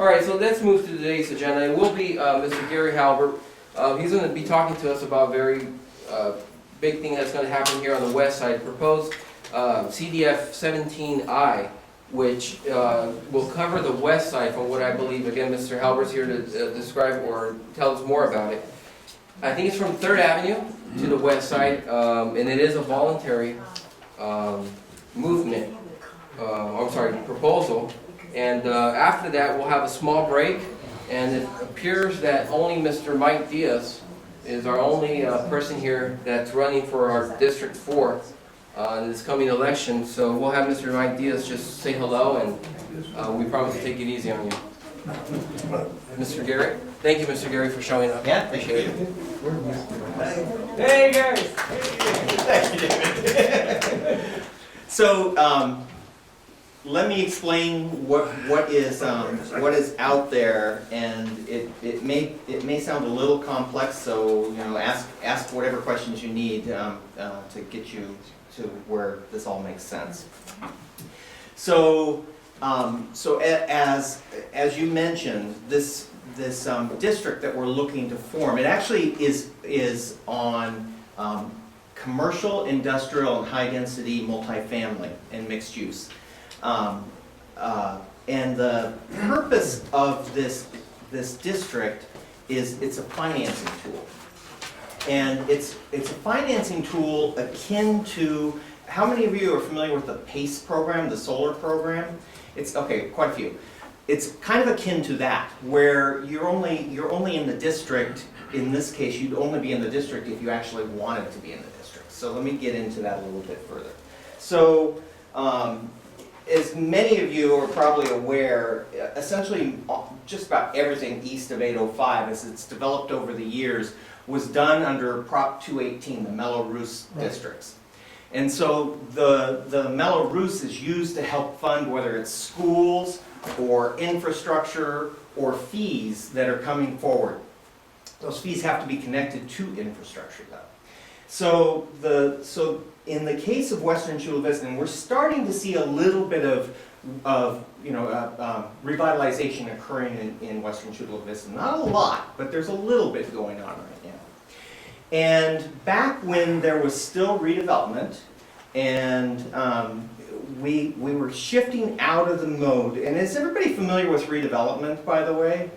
All right, so let's move to today's agenda. It will be Mr. Gary Halbert. He's going to be talking to us about a very big thing that's going to happen here on the west side. Proposed CDF 17I, which will cover the west side from what I believe. Again, Mr. Halbert's here to describe or tell us more about it. I think it's from Third Avenue to the west side, and it is a voluntary movement, proposal. And after that, we'll have a small break, and it appears that only Mr. Mike Diaz is our only person here that's running for our District 4 in this coming election. So we'll have Mr. Mike Diaz just say hello, and we promise to take it easy on you. Mr. Gary? Thank you, Mr. Gary, for showing up. Yeah, appreciate it. Hey guys! Thank you, David. So, let me explain what is out there, and it may sound a little complex. So ask whatever questions you need to get you to where this all makes sense. So as you mentioned, this district that we're looking to form, it actually is on commercial, industrial, and high-density multifamily and mixed use. And the purpose of this district is it's a financing tool. And it's a financing tool akin to, how many of you are familiar with the PACE program, the solar program? It's, okay, quite a few. It's kind of akin to that, where you're only in the district. In this case, you'd only be in the district if you actually wanted to be in the district. So let me get into that a little bit further. So, as many of you are probably aware, essentially just about everything east of 805, as it's developed over the years, was done under Prop 218, the Mello Roos districts. And so the Mello Roos is used to help fund whether it's schools or infrastructure or fees that are coming forward. Those fees have to be connected to infrastructure though. So in the case of Western Chula Vista, and we're starting to see a little bit of revitalization occurring in Western Chula Vista. Not a lot, but there's a little bit going on right now. And back when there was still redevelopment, and we were shifting out of the mode. And is everybody familiar with redevelopment, by the way?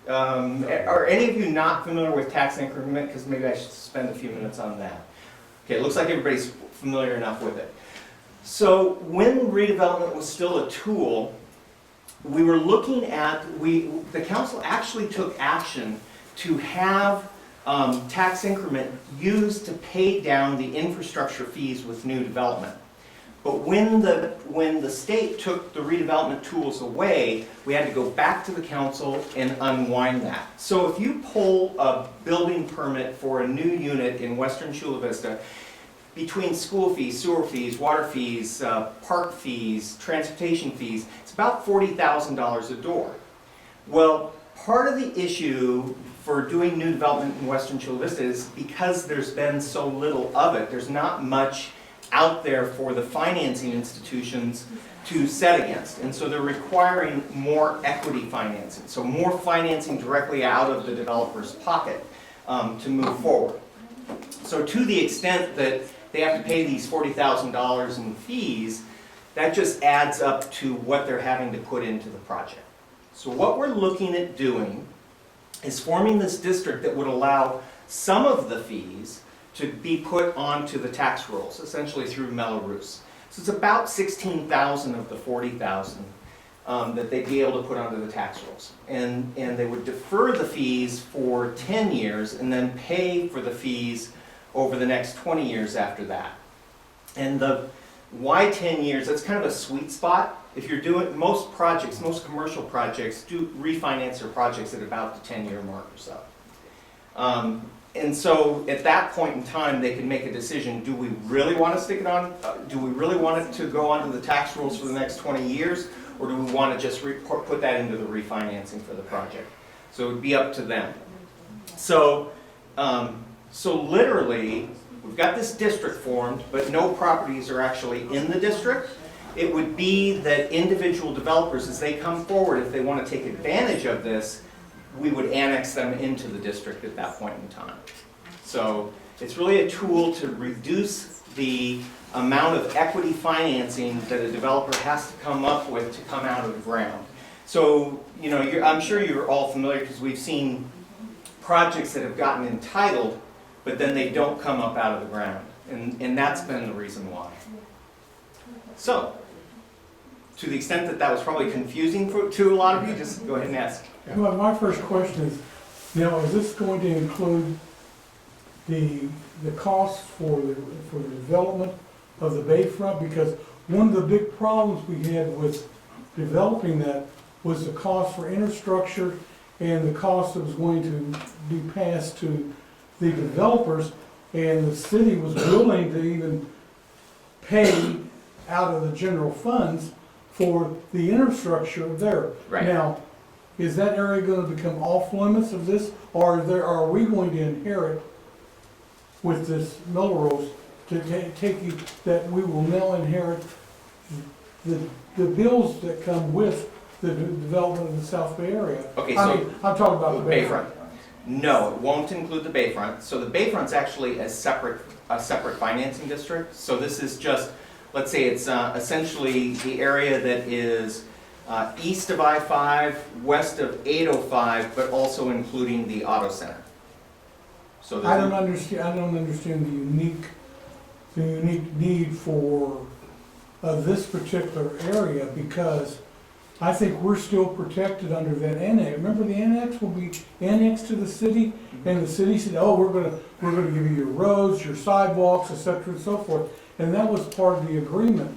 Are any of you not familiar with tax increment? Because maybe I should spend a few minutes on that. Okay, it looks like everybody's familiar enough with it. So when redevelopment was still a tool, we were looking at, the council actually took action to have tax increment used to pay down the infrastructure fees with new development. But when the state took the redevelopment tools away, we had to go back to the council and unwind that. So if you pull a building permit for a new unit in Western Chula Vista, between school fees, sewer fees, water fees, park fees, transportation fees, it's about $40,000 a door. Well, part of the issue for doing new development in Western Chula Vista is because there's been so little of it, there's not much out there for the financing institutions to set against. And so they're requiring more equity financing. So more financing directly out of the developer's pocket to move forward. So to the extent that they have to pay these $40,000 in fees, that just adds up to what they're having to put into the project. So what we're looking at doing is forming this district that would allow some of the fees to be put onto the tax rolls, essentially through Mello Roos. So it's about $16,000 of the $40,000 that they'd be able to put onto the tax rolls. And they would defer the fees for 10 years and then pay for the fees over the next 20 years after that. And the why 10 years, that's kind of a sweet spot. If you're doing, most projects, most commercial projects do refinance their projects at about the 10-year mark or so. And so at that point in time, they can make a decision, do we really want to stick it on, do we really want it to go onto the tax rolls for the next 20 years, or do we want to just put that into the refinancing for the project? So it would be up to them. So, so literally, we've got this district formed, but no properties are actually in the district. it would be that individual developers, as they come forward, if they want to take advantage of this, we would annex them into the district at that point in time. So it's really a tool to reduce the amount of equity financing that a developer has to come up with to come out of the ground. So, you know, I'm sure you're all familiar because we've seen projects that have gotten entitled, but then they don't come up out of the ground. And that's been the reason why. So, to the extent that that was probably confusing to a lot of you, just go ahead and ask. Well, my first question is, now, is this going to include the costs for the development of the bayfront? Because one of the big problems we had with developing that was the cost for infrastructure and the cost that was going to be passed to the developers, and the city was willing to even pay out of the general funds for the infrastructure there. Right. Now, is that area going to become off limits of this, or are we going to inherit with this Mello Roos to take you, that we will now inherit the bills that come with the development of the South Bay area? Okay, I so mean, I'm talking about the bayfront. No, it won't include the bayfront. So the bayfront's actually a separate financing district. So this is just, let's say it's essentially the area that is east of I-5, west of 805, but also including the auto center. So I don't understand the unique need for this particular area, because I think we're still protected under that annex. Remember, the annex will be annexed to the city, and the city said, oh, we're gonna give you your roads, your sidewalks, et cetera, and so forth. And that was part of the agreement.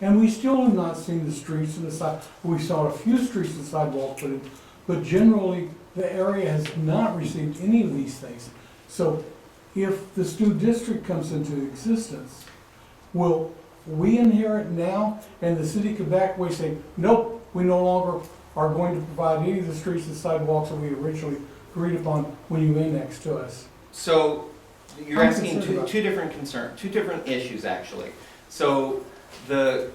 And we still have not seen the streets and the side, we saw a few streets and sidewalks put in, but generally, the area has not received any of these things. So if this new district comes into existence, will we inherit now, and the city could back away and say, nope, we no longer are going to provide any of the streets and sidewalks that we originally agreed upon when you annexed to us? So you're I'm asking concerned about two different issues actually. So the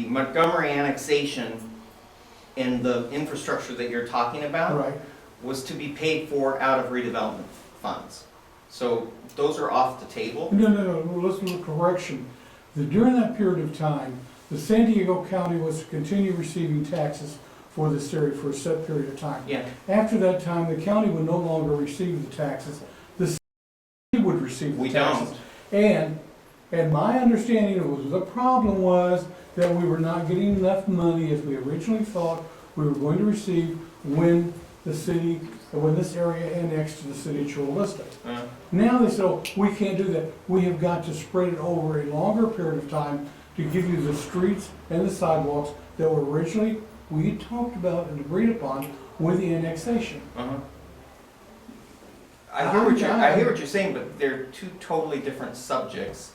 Montgomery annexation and the infrastructure that you're talking about Right. was to be paid for out of redevelopment funds. So those are off the table. No, let's do a correction. During that period of time, the San Diego County was to continue receiving taxes for this area for a set period of time. Yeah. After that time, the county would no longer receive the taxes. The city would receive the We taxes. don't. And my understanding was, the problem was that we were not getting enough money as we originally thought we were going to receive when this area annexed to the city of Chula Vista. Now they said, oh, we can't do that. We have got to spread it over a longer period of time to give you the streets and the sidewalks that were originally, we had talked about and agreed upon with the annexation. I hear what you're saying, but they're two totally different subjects.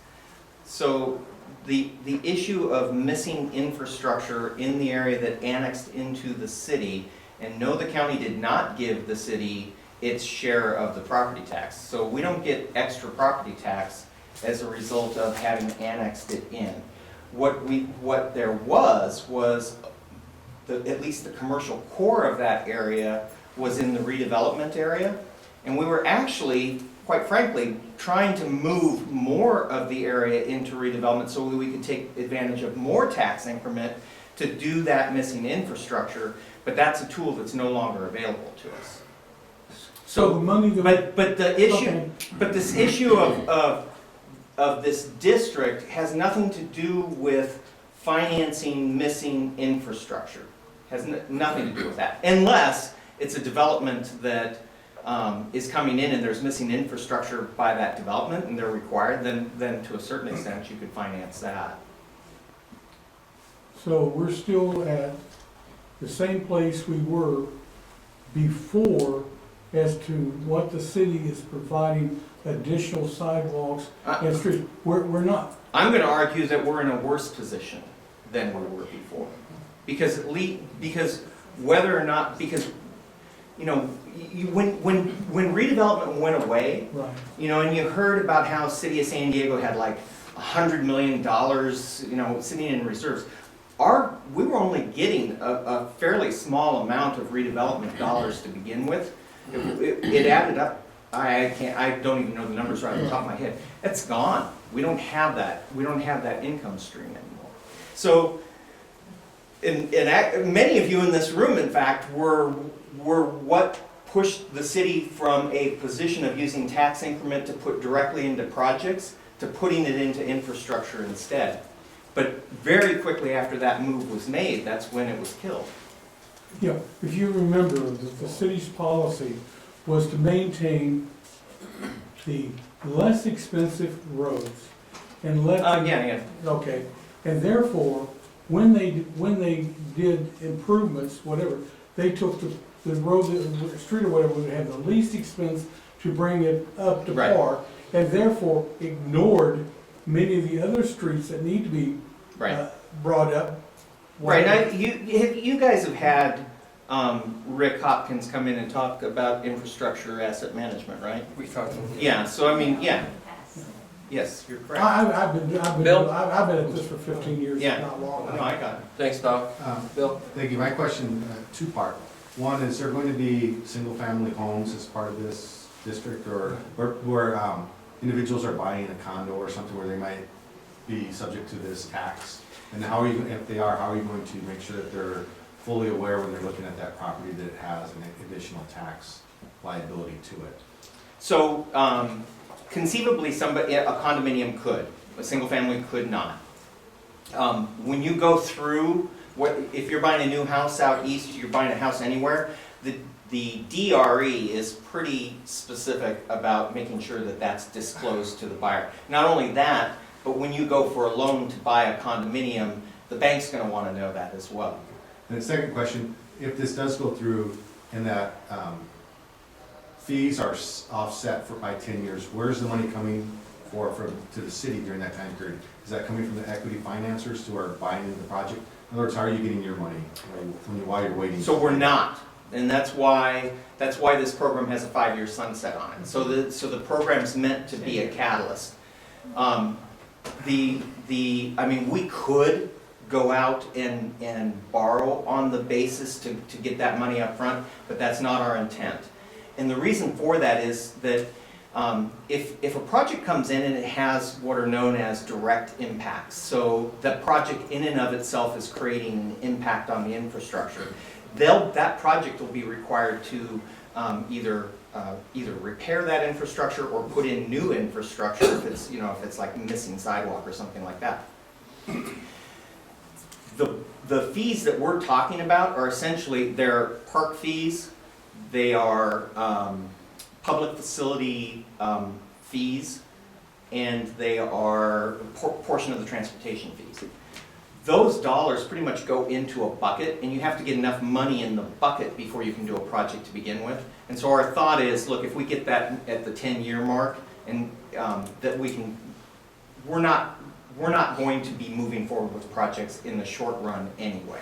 So the issue of missing infrastructure in the area that annexed into the city, and no, the county did not give the city its share of the property tax. So we don't get extra property tax as a result of having annexed it in. What there was at least the commercial core of that area was in the redevelopment area. And we were actually, quite frankly, trying to move more of the area into redevelopment so we could take advantage of more tax increment to do that missing infrastructure, but that's a tool that's no longer available to us. So the money that But this issue of this district has nothing to do with financing missing infrastructure. Has nothing to do with that, unless it's a development that is coming in and there's missing infrastructure by that development and they're required, then to a certain extent you could finance that. So we're still at the same place we were before as to what the city is providing additional sidewalks and streets. We're not. I'm going to argue that we're in a worse position than we were before. Because whether or not, because, you know, when redevelopment went away, Right. you know, and you heard about how City of San Diego had like $100 million, sitting in reserves. We were only getting a fairly small amount of redevelopment dollars to begin with. It added up. I don't even know the numbers right on the top of my head. It's gone. We don't have that. We don't have that income stream anymore. So, many of you in this room, in fact, were what pushed the city from a position of using tax increment to put directly into projects to putting it into infrastructure instead. But very quickly after that move was made, that's when it was killed. Yeah, if you remember, the city's policy was to maintain the less expensive roads and let. Yeah. Okay, and therefore, when they did improvements, whatever, they took the road, the street or whatever, would have the least expense to bring it up to Right. par, and therefore ignored many of the other streets that need to be Right. brought up. Right. You guys have had Rick Hopkins come in and talk about infrastructure asset management, right? We talked. Yeah. So I mean, yeah. Yes, you're correct. I've been Bill? I've been at this for 15 years, Yeah. not long. No, I got it. Thanks, Doc. Bill? Thank you. My question, two-part. One, is there going to be single-family homes as part of this district, or where individuals are buying a condo or something where they might be subject to this tax? And how are you, if they are, how are you going to make sure that they're fully aware when they're looking at that property that it has an additional tax liability to it? So conceivably, a condominium could, a single family could not. When you go through, if you're buying a new house out east, you're buying a house anywhere, the DRE is pretty specific about making sure that that's disclosed to the buyer. Not only that, but when you go for a loan to buy a condominium, the bank's going to want to know that as well. And the second question, if this does go through and that fees are offset by 10 years, where's the money coming to the city during that time period? Is that coming from the equity financiers who are buying into the project? In other words, how are you getting your money while you're waiting? So we're not, and that's why this program has a 5-year sunset on it. So the program's meant to be a catalyst. I mean, we could go out and borrow on the basis to get that money up front, but that's not our intent. And the reason for that is that if a project comes in and it has what are known as direct impacts, so the project in and of itself is creating an impact on the infrastructure, that project will be required to either repair that infrastructure or put in new infrastructure if it's like missing sidewalk or something like that. The fees that we're talking about are essentially, they're park fees, they are public facility fees, and they are a portion of the transportation fees. Those dollars pretty much go into a bucket, and you have to get enough money in the bucket before you can do a project to begin with. And so our thought is, look, if we get that at the 10-year mark, and that we're not going to be moving forward with projects in the short run anyway.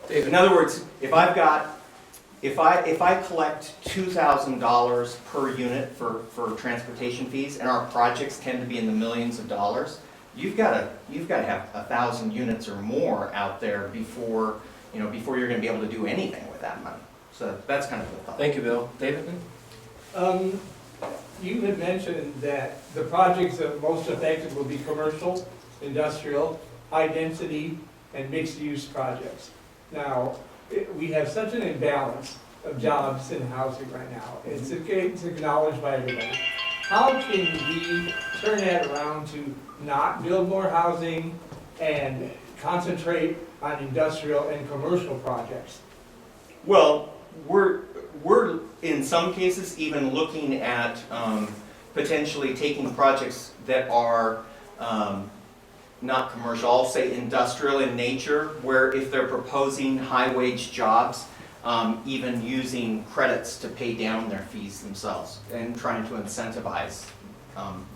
In other words, if I collect $2,000 per unit for transportation fees, and our projects tend to be in the millions of dollars, you've got to have 1,000 units or more out there before you're going to be able to do anything with that money. So that's kind of the thought. Thank you, Bill. David? You had mentioned that the projects that most affected will be commercial, industrial, high density, and mixed use projects. Now, we have such an imbalance of jobs in housing right now. It's acknowledged by everybody. How can we turn that around to not build more housing and concentrate on industrial and commercial projects? Well, we're in some cases even looking at potentially taking projects that are not commercial, I'll say industrial in nature, where if they're proposing high-wage jobs, even using credits to pay down their fees themselves and trying to incentivize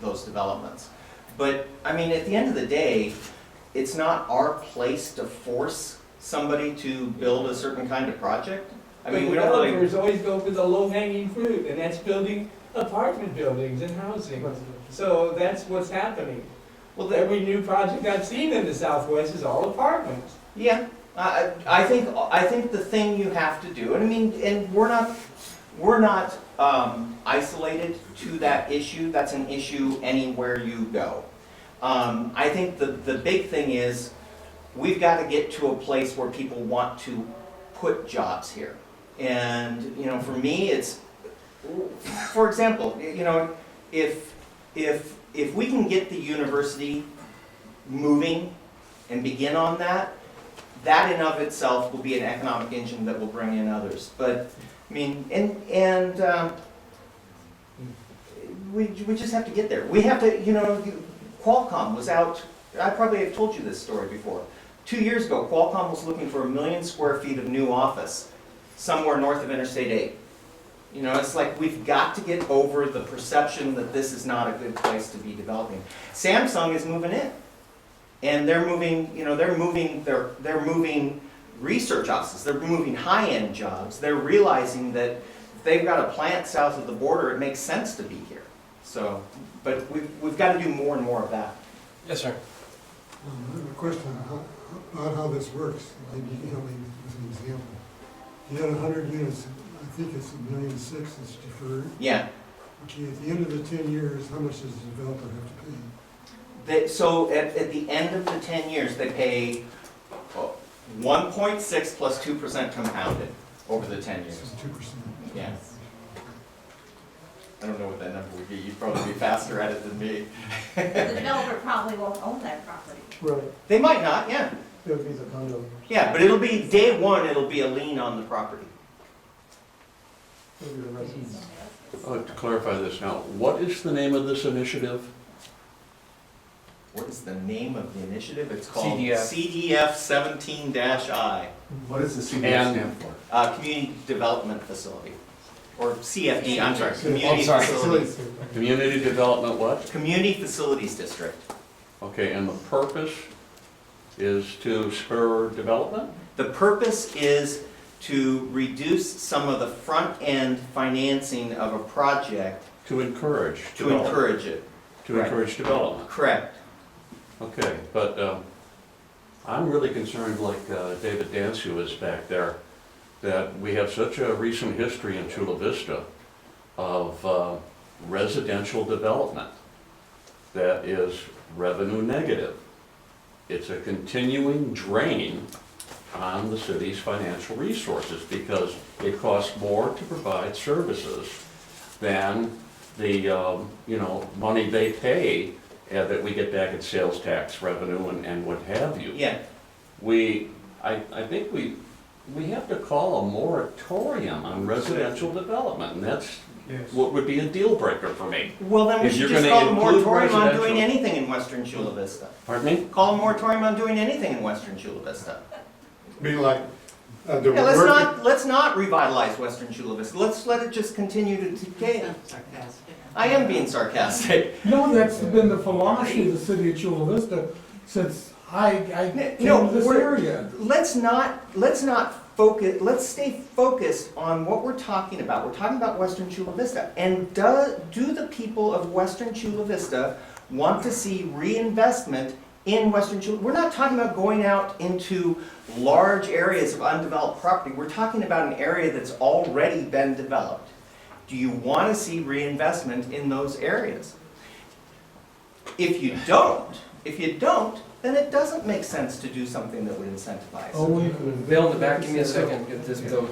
those developments. But, I mean, at the end of the day, it's not our place to force somebody to build a certain kind of project. I mean, we don't really... Developers always go for the low-hanging fruit, and that's building apartment buildings and housing. So that's what's happening. Well, Every new project I've seen in the Southwest is all apartments. yeah, I think the thing you have to do, and I mean, and we're not isolated to that issue. That's an issue anywhere you go. I think the big thing is we've got to get to a place where people want to put jobs here. And, you know, for me, it's, for example, you know, if we can get the university moving and begin on that, that in of itself will be an economic engine that will bring in others. But, I mean, we just have to get there. We have to, you know, Qualcomm was out, I probably have told you this story before. 2 years ago, Qualcomm was looking for 1 million square feet of new office somewhere north of Interstate 8. You know, it's like we've got to get over the perception that this is not a good place to be developing. Samsung is moving in. And they're moving, you know, they're moving research offices, they're moving high-end jobs. They're realizing that if they've got a plant south of the border, it makes sense to be here. So, but we've got to do more and more of that. Yes, sir. I have a question about how this works. Maybe you can help me with an example. You had 100 units, I think it's 1.6 million that's deferred. Yeah. Okay, at the end of the 10 years, how much does the developer have to pay? So at the end of the 10 years, they pay 1.6 plus 2% compounded over the 10 years. This is 2%. Yeah. I don't know what that number would be. You'd probably be faster at it than me. The developer probably won't own that property. Right. They might not, yeah. It would be the condo. Yeah, but it'll be, day one, it'll be a lien on the property. It would be the residents. To clarify this now, what is the name of this initiative? What is the name of the initiative? It's called CDF. CDF 17-I, What does the CDF And- stand for? Community Development Facility. Or CFD, I'm sorry, Oh, Community sorry. Facilities. Community Development what? Community Facilities District. Okay, and the purpose is to spur development? The purpose is to reduce some of the front-end financing of a project To encourage to development. encourage it. To encourage development. Correct. Okay, but I'm really concerned, like David Dansu is back there, that we have such a recent history in Chula Vista of residential development that is revenue negative. It's a continuing drain on the city's financial resources because it costs more to provide services than the money they pay that we get back in sales tax revenue and what have you. Yeah. I think we have to call a moratorium on residential development, and that's what would be a deal breaker for me. Well, then we If should you're just gonna call a include moratorium on doing residential- anything in Western Chula Vista. Pardon me? Call a moratorium on doing anything in Western Chula Vista. Be like, Yeah, let's not revitalize Western Chula Vista. Let's let it just continue to decay. I am being sarcastic. No, that's been the philosophy of the city of Chula Vista since I came No, to this area. let's not focus, let's stay focused on what we're talking about. We're talking about Western Chula Vista. And do the people of Western Chula Vista want to see reinvestment in Western Chula? We're not talking about going out into large areas of undeveloped property. We're talking about an area that's already been developed. Do you want to see reinvestment in those areas? If you don't, then it doesn't make sense to do something that would incentivize. Bill in the back, give me a second, get this Bill.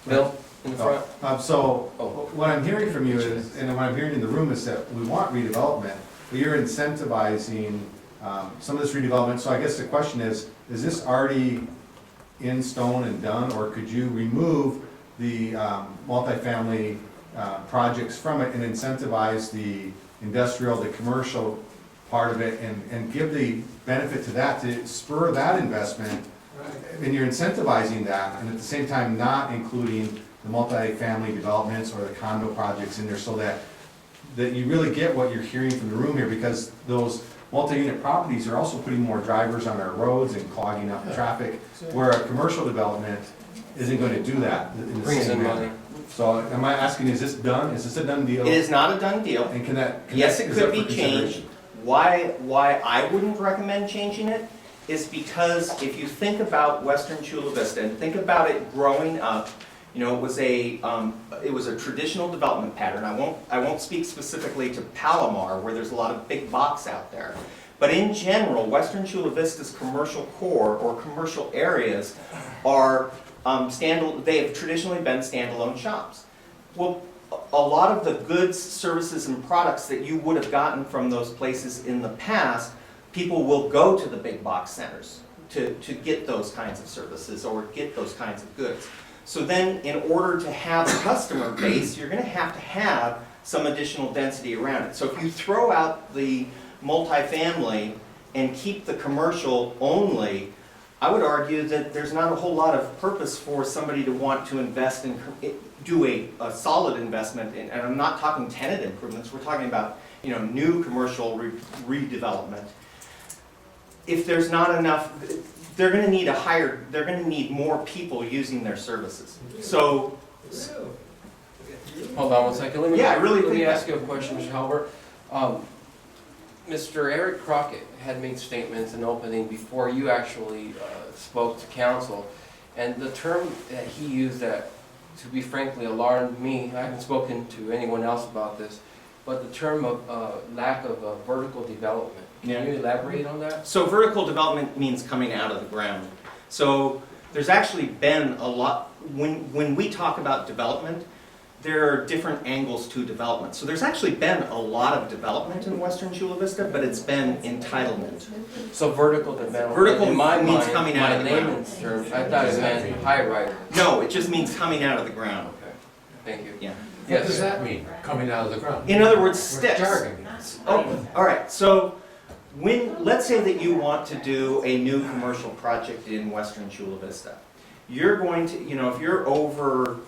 Bill, in the front. So, Oh. what I'm hearing from you is, and what I'm hearing in the room is that we want redevelopment, but you're incentivizing some of this redevelopment. So I guess the question is this already in stone and done, or could you remove the multifamily projects from it and incentivize the industrial, the commercial part of it, and give the benefit to that, to spur that investment? And you're incentivizing that, and at the same time not including the multifamily developments or the condo projects in there, so that you really get what you're hearing from the room here, because those multi-unit properties are also putting more drivers on our roads and clogging up the traffic, where a commercial development isn't going to do that in the Brings same in manner. money. So am I asking, is this done? Is this a done deal? It is not a done deal. And Yes, it is could up be for changed. consideration? Why I wouldn't recommend changing it is because if you think about Western Chula Vista and think about it growing up, you know, it was a traditional development pattern. I won't speak specifically to Palomar, where there's a lot of big box out there. But in general, Western Chula Vista's commercial core or commercial areas are they have traditionally been standalone shops. Well, a lot of the goods, services, and products that you would have gotten from those places in the past, people will go to the big box centers to get those kinds of services or get those kinds of goods. So then, in order to have a customer base, you're going to have some additional density around it. So if you throw out the multifamily and keep the commercial only, I would argue that there's not a whole lot of purpose for somebody to want to invest in, do a solid investment in, and I'm not talking tenant improvements, we're talking about, you know, new commercial redevelopment. If there's not enough, they're gonna need more people using their services. So, Hold on one second, let me think ask you a question, Mr. Halbert. Mr. Eric Crockett had made statements in opening before you actually spoke to council, and the term that he used that, to be frankly, alarmed me. I haven't spoken to anyone else about this, but the term of lack of vertical development. Can you elaborate on that? So vertical development means coming out of the ground. So there's actually been a lot, when we talk about development, there are different angles to development. So there's actually been a lot of development in Western Chula Vista, but it's been entitlement. So vertical development. Vertical in my means mind, coming out of the ground. layman's terms, I thought it meant high rise. No, it just means coming out of the ground. Okay, thank you. Yeah. What does that mean, coming out of the ground? In other words, What sticks. jargon? Oh, all right, so let's say that you want to do a new commercial project in Western Chula Vista. You're going to, you know, if you're over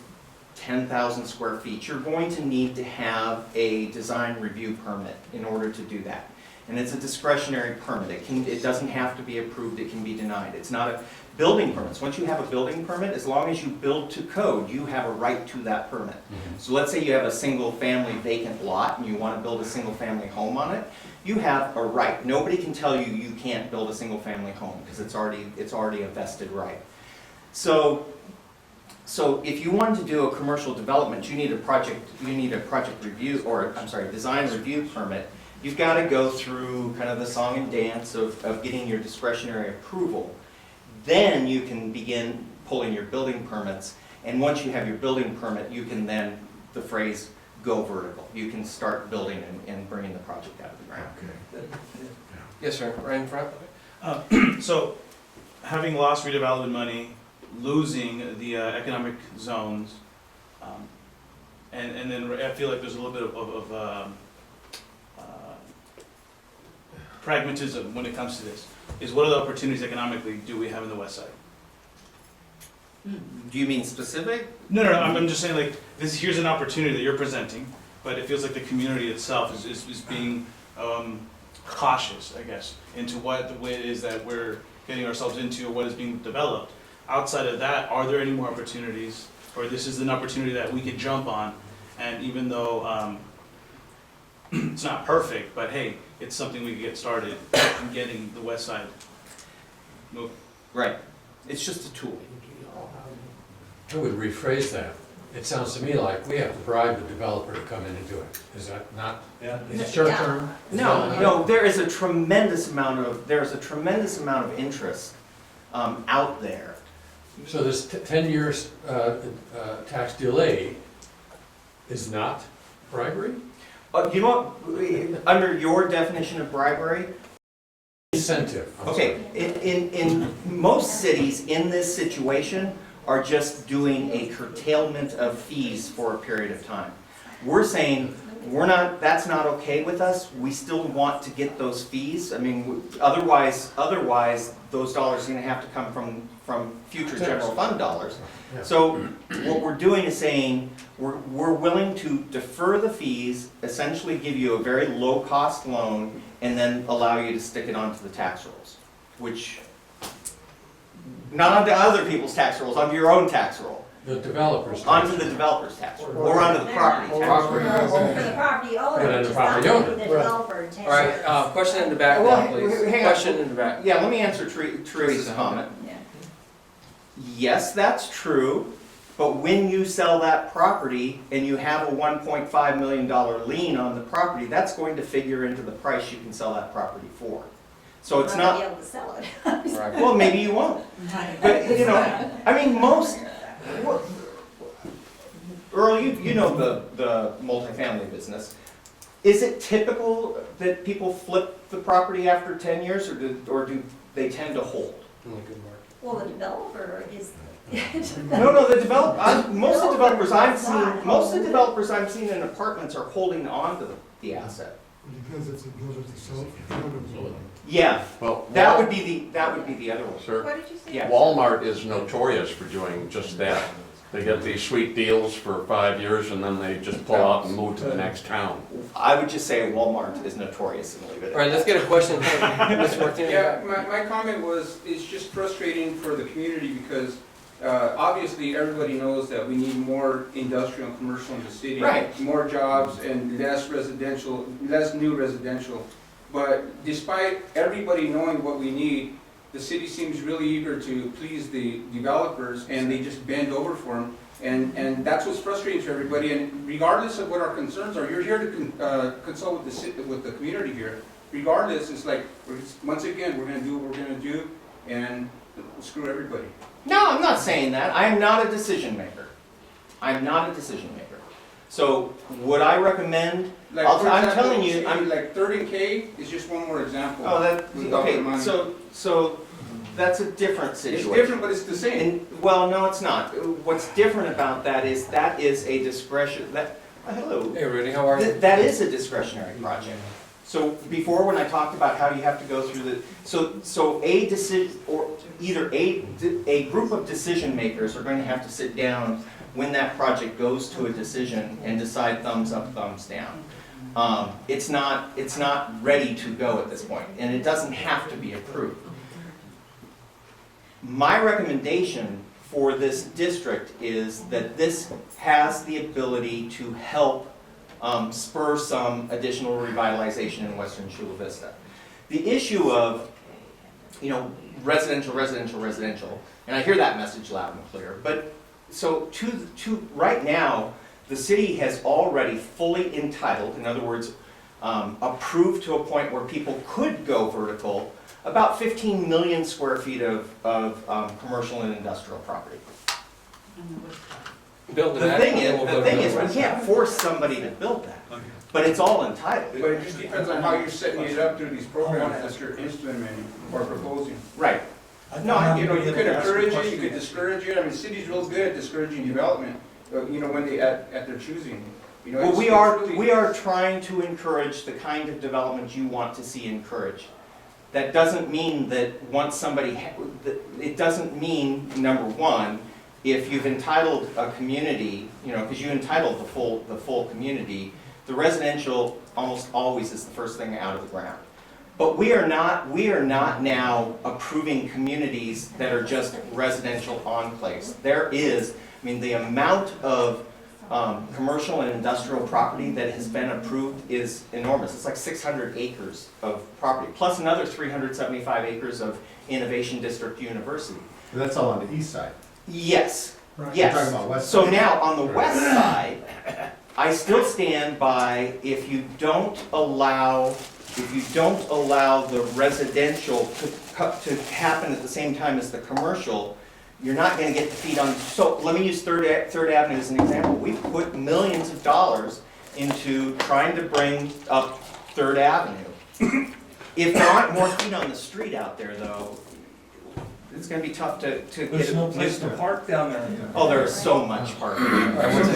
10,000 square feet, you're going to need to have a design review permit in order to do that. And it's a discretionary permit. It doesn't have to be approved, it can be denied. It's not a building permit. Once you have a building permit, as long as you build to code, you have a right to that permit. So let's say you have a single family vacant lot and you want to build a single family home on it, you have a right. Nobody can tell you you can't build a single family home because it's already a vested right. So if you wanted to do a commercial development, you need a project review, or I'm sorry, design review permit. You've got to go through kind of the song and dance of getting your discretionary approval. Then you can begin pulling your building permits, and once you have your building permit, you can then, the phrase, go vertical. You can start building and bringing the project out of the ground. Okay. Yes, sir, right in front. So, having lost redevelopment money, losing the economic zones, and then I feel like there's a little bit of pragmatism when it comes to this, is what other opportunities economically do we have in the west side? Do you mean specific? No, I'm just saying, like, here's an opportunity that you're presenting, but it feels like the community itself is being cautious, I guess, into what the way it is that we're getting ourselves into or what is being developed. Outside of that, are there any more opportunities, or this is an opportunity that we could jump on, and even though it's not perfect, but hey, it's something we can get started in getting the west side moving. Right. It's just a tool. I would rephrase that. It sounds to me like we have to bribe the developer to come in and do it. Is that not? Yeah. Is it short term? No, there is a tremendous amount of interest out there. So this 10 years tax delay is not bribery? You know what, under your definition of bribery, Incentive. I'm okay, in most cities in this situation are just doing a curtailment of fees for a period of time. We're saying, that's not okay with us, we still want to get those fees. I mean, otherwise those dollars are gonna have to come from future general fund dollars. Yeah. So what we're doing is saying, we're willing to defer the fees, essentially give you a very low-cost loan, and then allow you to stick it onto the tax rolls, which, not onto other people's tax rolls, onto your own tax roll. The developers. onto the developer's tax roll, or onto the property tax roll. For the property owner, Yeah, the which is property not owner. the developer. All right, question in the back Well, now, please. hang on. Question in the back. Yeah, let me answer Teresa's Teresa, comment. Yeah. Yes, that's true, but when you sell that property and you have a $1.5 million lien on the property, that's going to figure into the price you can sell that property for. So it's I'm not not, gonna be able to sell it. Right. well, maybe you won't. But, you know, I mean, Earl, you know the multifamily business. Is it typical that people flip the property after 10 years, or do they tend to hold? Well, the developer is. No, most of the developers I've seen in apartments are holding on to the asset. Because it's a builder to sell. Yeah, Well, that would be the other one. Sir, What did you say? Yeah. Walmart is notorious for doing just that. They get these sweet deals for 5 years and then they just pull out and move to the next town. I would just say Walmart is notorious and leave it at All right, let's that. get a question from Mr. Martinez. Yeah, my comment was, it's just frustrating for the community because obviously everybody knows that we need more industrial and commercial in the city. Right. More jobs and less residential, less new residential. But despite everybody knowing what we need, the city seems really eager to please the developers and they just bend over for them. And that's what's frustrating to everybody. And regardless of what our concerns are, you're here to consult with the community here. Regardless, it's like, once again, we're gonna do what we're gonna do and screw everybody. No, I'm not saying that. I am not a decision maker. I'm not a decision maker. So would I recommend? Like, I'm for example, telling you, I'm. like Third and K is just one more example. Oh, that, Without the okay, money. so that's a different It's situation. different, but it's the same. And, well, no, it's not. What's different about that is a discretion, hello. Hey, Rudy, how are you? That is a discretionary project. So before, when I talked about how you have to go through so a decision, or either a group of decision makers are going to have to sit down when that project goes to a decision and decide thumbs up, thumbs down. It's not ready to go at this point, and it doesn't have to be approved. My recommendation for this district is that this has the ability to help spur some additional revitalization in Western Chula Vista. The issue of, residential, and I hear that message loud and clear, but so right now, the city has already fully entitled, in other words, approved to a point where people could go vertical, about 15 million square feet of commercial and industrial property. Build it The back, thing and we'll is, build it we can't force somebody to build that, but it's all entitled. But it just depends on how you're setting it up through these programs that you're implementing or proposing. Right. No, You could encourage it, you could discourage it. I mean, the city's real good at discouraging development, when they, at their choosing. Well, we are trying to encourage the kind of development you want to see encouraged. That doesn't mean that once somebody, it doesn't mean, number one, if you've entitled a community, because you entitled the full community, the residential almost always is the first thing out of the ground. But we are not now approving communities that are just residential enclaves. There is, the amount of commercial and industrial property that has been approved is enormous. It's like 600 acres of property, plus another 375 acres of Innovation District University. And that's all on the east side. Yes, Right. yes. You're talking about west So side. now, on the west side, I still stand by, if you don't allow the residential to happen at the same time as the commercial, you're not gonna get the feet on. So let me use Third Avenue as an example. We've put millions of dollars into trying to bring up Third Avenue. If there aren't more feet on the street out there, though, it's gonna be tough to get. There's no place to park down there. Oh, there's so much parking.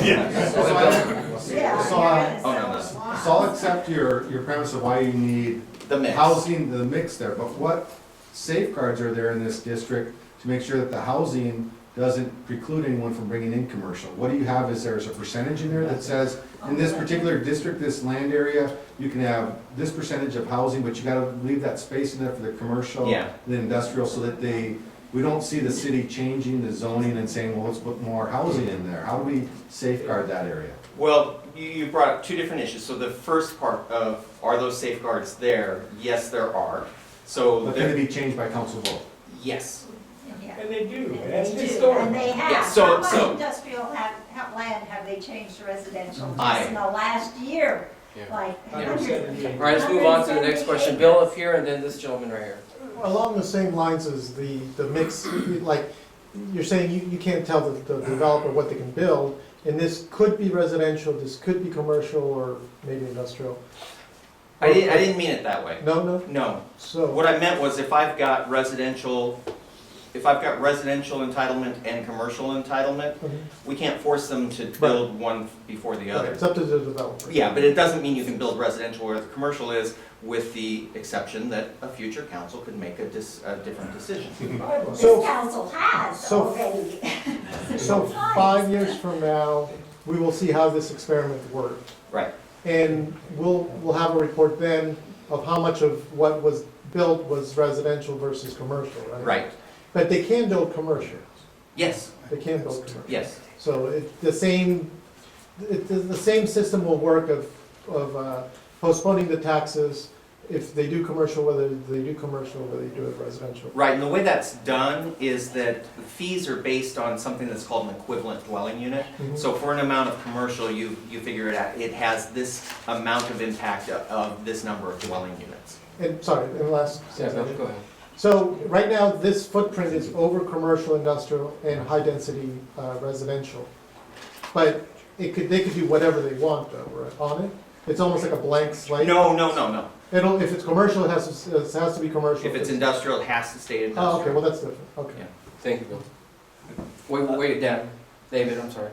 Yeah. So, Oh, no. so I'll accept your premise of why you need The mix. housing, the mix there, but what safeguards are there in this district to make sure that the housing doesn't preclude anyone from bringing in commercial? What do you have, is there a percentage in there that says, in this particular district, this land area, you can have this percentage of housing, but you gotta leave that space in there for the commercial, Yeah. the industrial, so that we don't see the city changing the zoning and saying, well, let's put more housing in there. How do we safeguard that area? Well, you brought up two different issues. So the first part of, are those safeguards there? Yes, there are. So, But can it be changed by council vote? yes. Yeah. And they do, And that's they do, historic. and they Yeah, have. so- How much so- industrial land have they changed to residential I- just in the last year? Yeah. Like Yeah. 178. All right, let's move on to the next question. Bill up here, and then this gentleman right here. Along the same lines as the mix, like, you're saying you can't tell the developer what they can build, and this could be residential, this could be commercial, or maybe industrial. I didn't mean it that way. No, no, No. so, What I meant was if I've got residential entitlement and commercial entitlement, we can't force them to build one before the other. it's up to the developer. Yeah, but it doesn't mean you can build residential where the commercial is, with the exception that a future council could make a different decision. This So- council has so- already. So 5 years from now, we will see how this experiment worked. Right. And we'll have a report then of how much of what was built was residential versus commercial, right? Right. But they can build commercial, Yes, they can build commercial. yes. So the same system will work of postponing the taxes if they do commercial, whether they do commercial, whether they do it residential. Right, and the way that's done is that the fees are based on something that's called an equivalent dwelling unit. Mhm. So for an amount of commercial, you figure it out, it has this amount of impact of this number of dwelling units. And, sorry, and last Yeah, Bill, sentence. go ahead. So right now, this footprint is over commercial, industrial, and high-density residential. But they could do whatever they want though, right, on it? It's almost like a blank slate? No. If it's commercial, it has to be commercial. If it's industrial, it has to stay Oh, industrial. okay, well, that's different, okay. Yeah. Thank you, Bill. Wait, Dan. David, I'm sorry.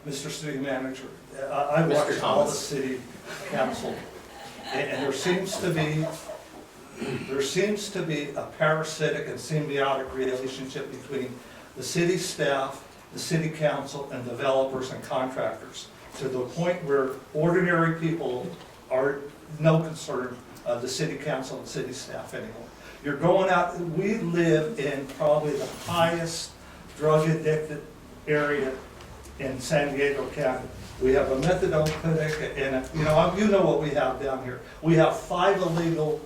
Mr. City Manager, I Mr. watch all the Thomas. city council, and there seems to be a parasitic and symbiotic relationship between the city staff, the city council, and developers and contractors, to the point where ordinary people are no concern of the city council and city staff anymore. You're going out, we live in probably the highest drug addicted area in San Diego County. We have a methadone clinic, and you know what we have down here. We have 5 illegal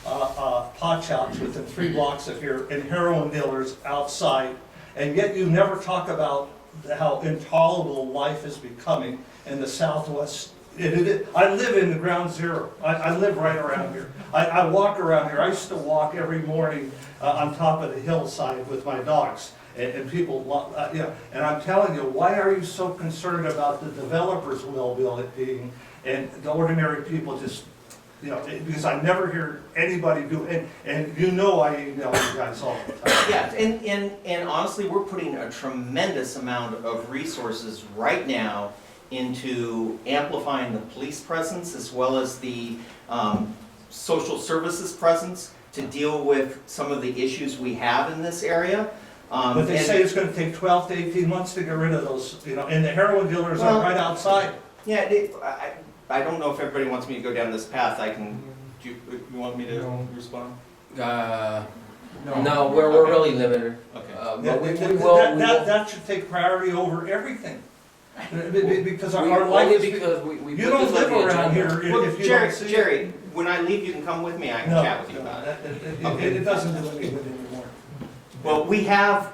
pot shops within 3 blocks of here, and heroin dealers outside. And yet you never talk about how intolerable life is becoming in the Southwest. I live in the ground zero. I live right around here. I walk around here. I used to walk every morning on top of the hillside with my dogs. And people, and I'm telling you, why are you so concerned about the developers' well-being and the ordinary people just, because I never hear anybody do, and I email you guys all the time. Yeah, and honestly, we're putting a tremendous amount of resources right now into amplifying the police presence as well as the social services presence to deal with some of the issues we have in this area. But they say it's gonna take 12 to 18 months to get rid of those, and the heroin dealers Well, are right outside. Yeah, I don't know if everybody wants me to go down this path. I can, do you want me to respond? No, we're really limited. Okay. But we will. That should take priority over everything. Because our life Only is. because we You put don't this on live the around agenda. here Well, if you don't see it. Jerry, when I leave, you can come with me. I can No, chat with you about it. it doesn't do any good anymore. Well, we have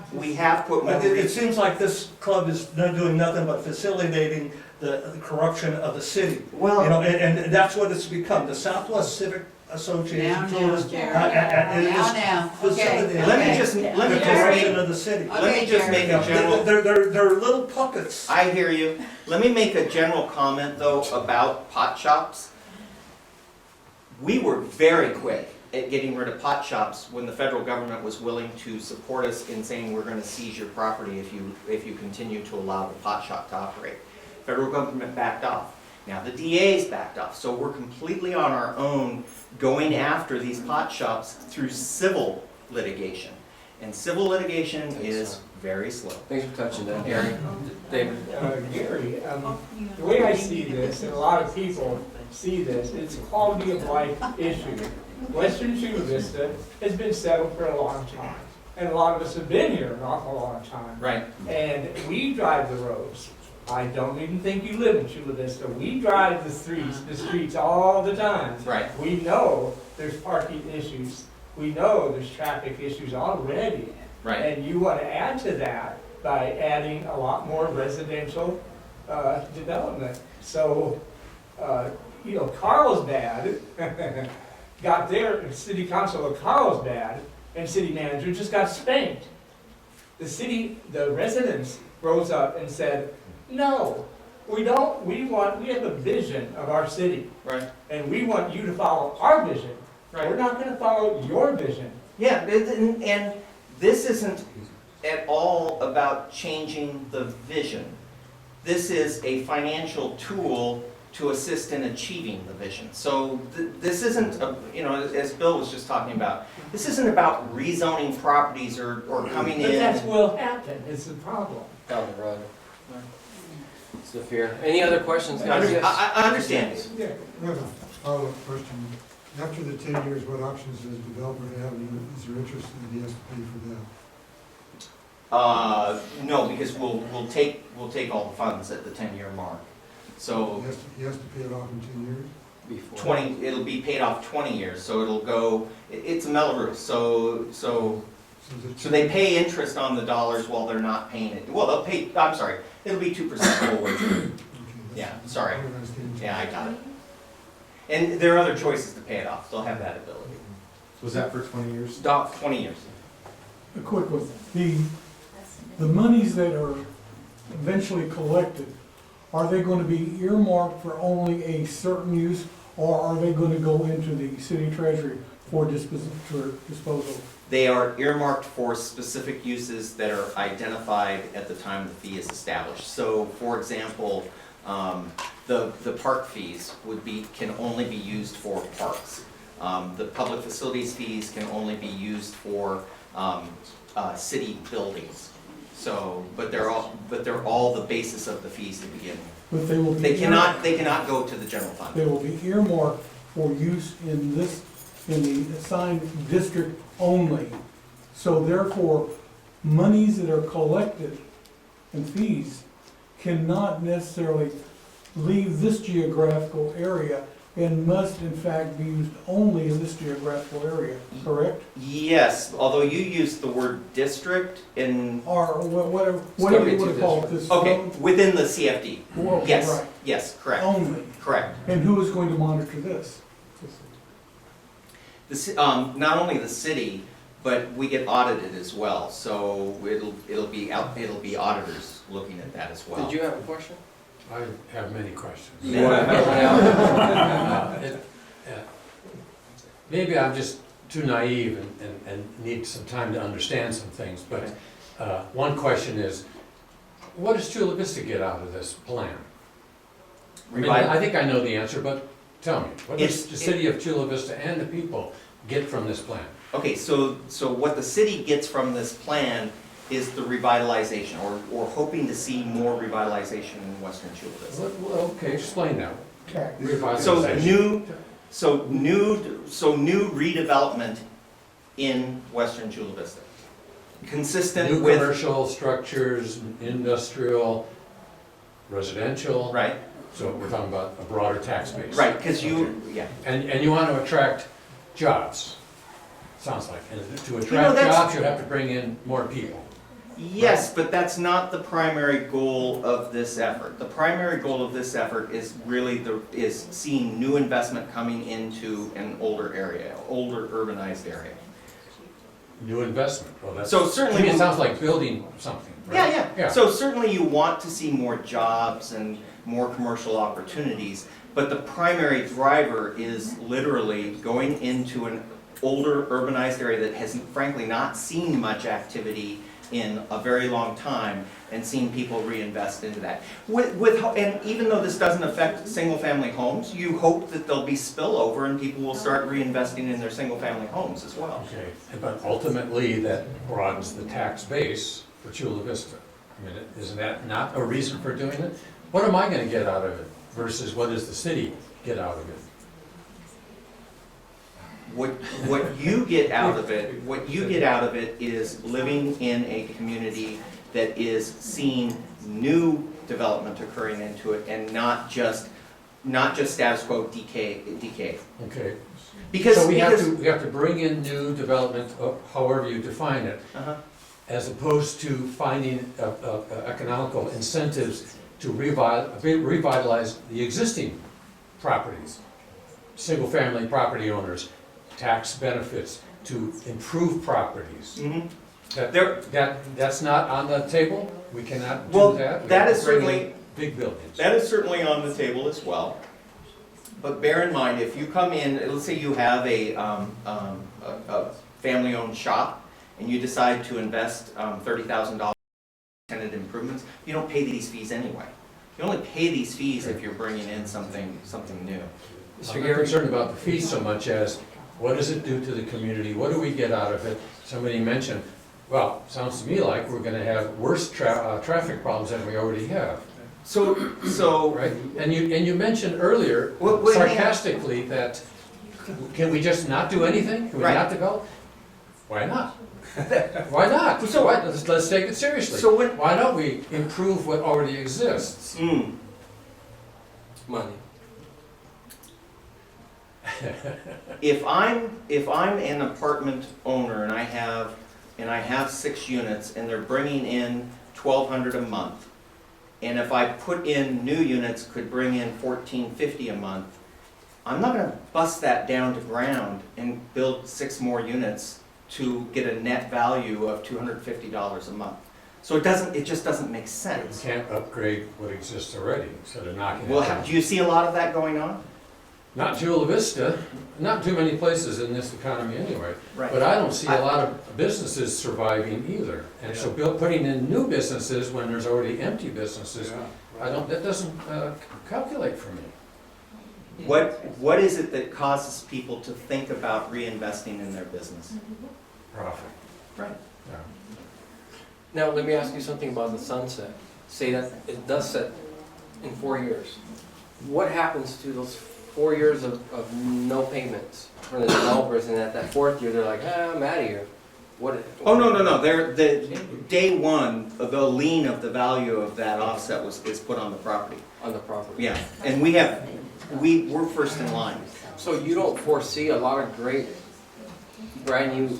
put more. It seems like this club is not doing nothing but facilitating the corruption of the city. Well, And that's what it's become. The Southwest Civic Association is facilitating let me just the make corruption of the city. let me just make a general. They're little puppets. I hear you. Let me make a general comment though about pot shops. We were very quick at getting rid of pot shops when the federal government was willing to support us in saying we're going to seize your property if you continue to allow the pot shop to operate. Federal government backed off. Now the DA's backed off, so we're completely on our own going after these pot shops through civil litigation. And civil litigation is very slow. Thanks for touching that, Gary. David. Gary, the way I see this, and a lot of people see this, it's a quality of life issue. Western Chula Vista has been settled for a long time. and a lot of us have been here an awful long time. Right. And we drive the roads. I don't even think you live in Chula Vista. We drive the streets all the time. Right. We know there's parking issues. We know there's traffic issues already. Right. And you want to add to that by adding a lot more residential development. So, Carlsbad got their, city council of Carlsbad and city manager just got spanked. The residents rose up and said, no, we don't, we have a vision of our city. Right. And we want you to follow our vision. Right. We're not gonna follow your vision. Yeah, and this isn't at all about changing the vision. This is a financial tool to assist in achieving the vision. So this isn't, as Bill was just talking about, this isn't about rezoning properties or coming But in. that's what will happen, is the problem. Down the road. It's the fear. Any other questions, guys? I understand. Yeah. I have a follow-up question. After the 10 years, what options does the developer have? Is there interest that he has to pay for that? No, because we'll take all the funds at the 10-year mark. So He has to pay it off in 10 years? Before. it'll be paid off 20 years, so it'll go, it's a Mello Roos, so they pay interest on the dollars while they're not paying it. Well, they'll pay, I'm sorry, it'll be 2% the whole way through. Yeah, sorry. Yeah, I got it. And there are other choices to pay it off, they'll have that ability. Was that for 20 years? 20 years. A quick one. The monies that are eventually collected, are they going to be earmarked for only a certain use, or are they going to go into the city treasury for disposal? They are earmarked for specific uses that are identified at the time the fee is established. So, for example, the park fees can only be used for parks. The public facilities fees can only be used for city buildings. So, but they're all the basis of the fees to begin with. But they will be. They cannot go to the general fund. They will be earmarked for use in the assigned district only. So therefore, monies that are collected and fees cannot necessarily leave this geographical area and must in fact be used only in this geographical area, correct? Yes, although you used the word district in, Or whatever gonna be you want to two call it, this. okay, within the CFD. Well, Yes, right, yes, correct, only. correct. And who is going to monitor this? Not only the city, but we get audited as well, so it'll be auditors looking at that as well. Did you have a question? I have many questions. You want to fill it out? Maybe I'm just too naive and need some time to understand some things, but one question is, what does Chula Vista get out of this plan? I mean, I think I know the answer, but tell me, what does the city of Chula Vista and the people get from this plan? Okay, so what the city gets from this plan is the revitalization, or hoping to see more revitalization in western Chula Vista. Well, okay, explain that. So Revitalization. new redevelopment in western Chula Vista. Consistent New with, commercial structures, industrial, residential. right, So we're talking about a broader tax base. right, because Okay. And you want to attract jobs, sounds like. And to attract that's- jobs, you have to bring in more people. Yes, but that's not the primary goal of this effort. The primary goal of this effort is really is seeing new investment coming into an older urbanized area. New investment, well, that's, So to certainly me, it we- sounds like building something, right? Yeah. So certainly you want to see more jobs and more commercial opportunities, but the primary driver is literally going into an older urbanized area that has frankly not seen much activity in a very long time, and seeing people reinvest into that. And even though this doesn't affect single-family homes, you hope that there'll be spillover and people will start reinvesting in their single-family homes as well. Okay, but ultimately, that broadens the tax base for Chula Vista. I mean, isn't that not a reason for doing it? What am I gonna get out of it versus what does the city get out of it? What you get out of it is living in a community that is seeing new development occurring into it and not just status quo decay. Okay. Because, So we have to bring in new development, however you define it, uh-huh. as opposed to finding economical incentives to revitalize the existing properties. Single-family property owners, tax benefits to improve properties. Mhm. That's not on the table? We cannot Well, do that? We that have is to bring in certainly- big buildings. That is certainly on the table as well. But bear in mind, if you come in, let's say you have a family-owned shop, and you decide to invest $30,000 in tenant improvements, you don't pay these fees anyway. You only pay these fees if you're bringing in something new. I'm not concerned about the fees so much as, what does it do to the community? What do we get out of it? Somebody mentioned, well, sounds to me like we're gonna have worse traffic problems than we already have, So, right? And you mentioned earlier What- sarcastically that, can we just not do anything? Can we Right. not develop? Why not? Why not? So- Let's take it seriously. so when, Why don't we improve what already exists? Money. if I'm an apartment owner and I have 6 units and they're bringing in $1,200 a month, and if I put in new units could bring in $1,450 a month, I'm not gonna bust that down to ground and build 6 more units to get a net value of $250 a month. So it just doesn't make You sense. can't upgrade what exists already instead of knocking it Well, down. do you see a lot of that going on? Not Chula Vista, not too many places in this economy anyway. Right. But I don't see a lot of businesses surviving either. And so putting in new businesses when there's already empty businesses, that doesn't calculate for me. What is it that causes people to think about reinvesting in their business? Profit. Right. Yeah. Now, let me ask you something about the sunset. Say that it does set in 4 years. What happens to those 4 years of no payments from the developers, and at that 4th year, they're like, I'm out of here? What? Oh, no, the day one, the lien of the value of that offset is put on the property. On the property. Yeah, and we're first in line. So you don't foresee a lot of great, brand new,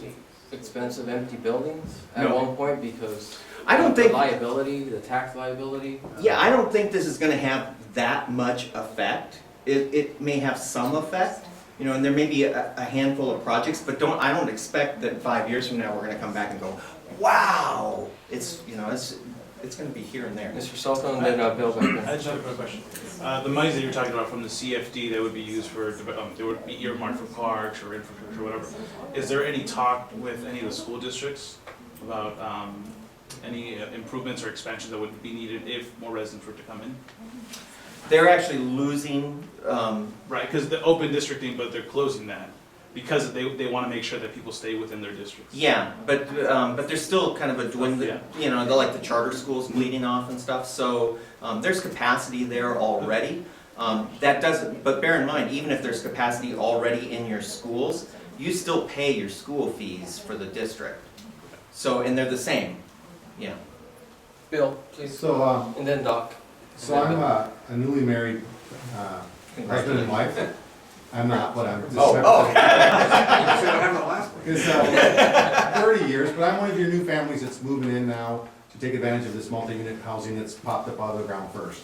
expensive empty buildings at No. one point because I don't of the think, liability, the tax liability? yeah, I don't think this is gonna have that much effect. It may have some effect, and there may be a handful of projects, but I don't expect that 5 years from now, we're gonna come back and go, wow! It's gonna be here and there. Mr. Soto, and then Bill back I there. just have a quick question. The monies that you're talking about from the CFD that would be used for, they would be earmarked for parks or infrastructure or whatever. Is there any talk with any of the school districts about any improvements or expansions that would be needed if more residents were to come in? They're actually losing, Right, because the open districting, but they're closing that because they want to make sure that people stay within their districts. yeah, but there's still kind of a dwindling, Yeah. they're like the charter schools bleeding off and stuff, so there's capacity there already. That doesn't, but bear in mind, even if there's capacity already in your schools, you still pay your school fees for the district. So, and they're the same, yeah. Bill, please. So, And then Doc. so I'm a newly married husband and wife. I'm not, but I'm just. It's 30 years, but I'm one of your new families that's moving in now to take advantage of this multi-unit housing that's popped up out of the ground first.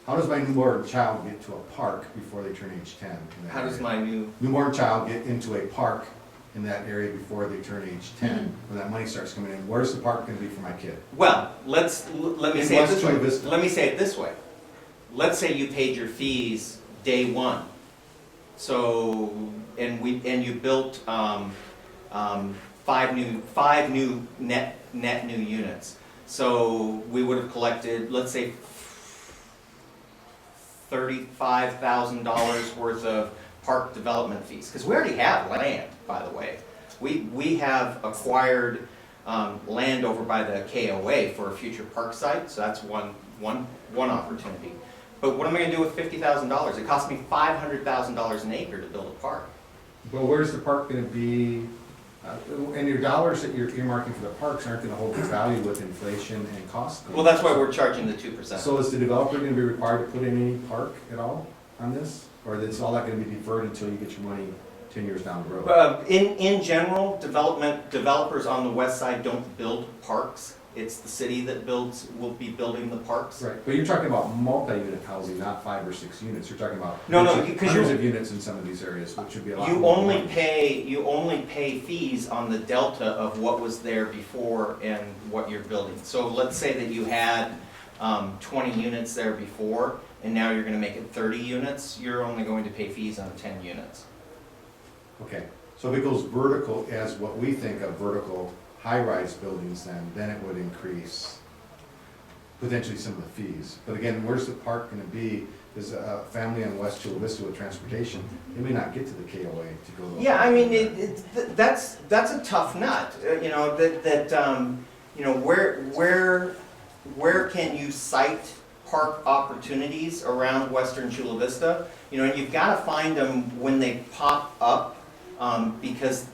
How does my newborn child get to a park before they turn age 10? in that How does area? my Newborn child get into a park in that area before they turn age 10, when that money starts coming in? Where's the park gonna be for my kid? Well, let me In say it West this Chula way. Vista. Let me say it this way. Let's say you paid your fees day one. So, and you built 5 new net new units. So we would have collected, let's say, $35,000 worth of park development fees, because we already have land, by the way. We have acquired land over by the KOA for a future park site, so that's one opportunity. But what am I gonna do with $50,000? It cost me $500,000 an acre to build a park. But where's the park gonna be? And your dollars that you're earmarking for the parks aren't gonna hold its value with inflation and cost. Well, that's why we're charging the 2%. So is the developer gonna be required to put in any park at all on this? Or is all that gonna be deferred until you get your money 10 years down the road? In general, developers on the west side don't build parks. It's the city that will be building the parks. Right, but you're talking about multi-unit housing, not 5 or 6 units. You're talking about No, hundreds because of units in some of these areas, which would be a lot you more. only pay fees on the delta of what was there before and what you're building. So let's say that you had 20 units there before, and now you're gonna make it 30 units, you're only going to pay fees on 10 units. Okay, so if it goes vertical as what we think of vertical high-rise buildings, then it would increase potentially some of the fees. But again, where's the park gonna be? There's a family on West Chula Vista with transportation, they may not get to the KOA to go. to- Yeah, I mean, that's a tough nut, you know, you know, where can you cite park opportunities around Western Chula Vista? You know, and you've gotta find them when they pop up, because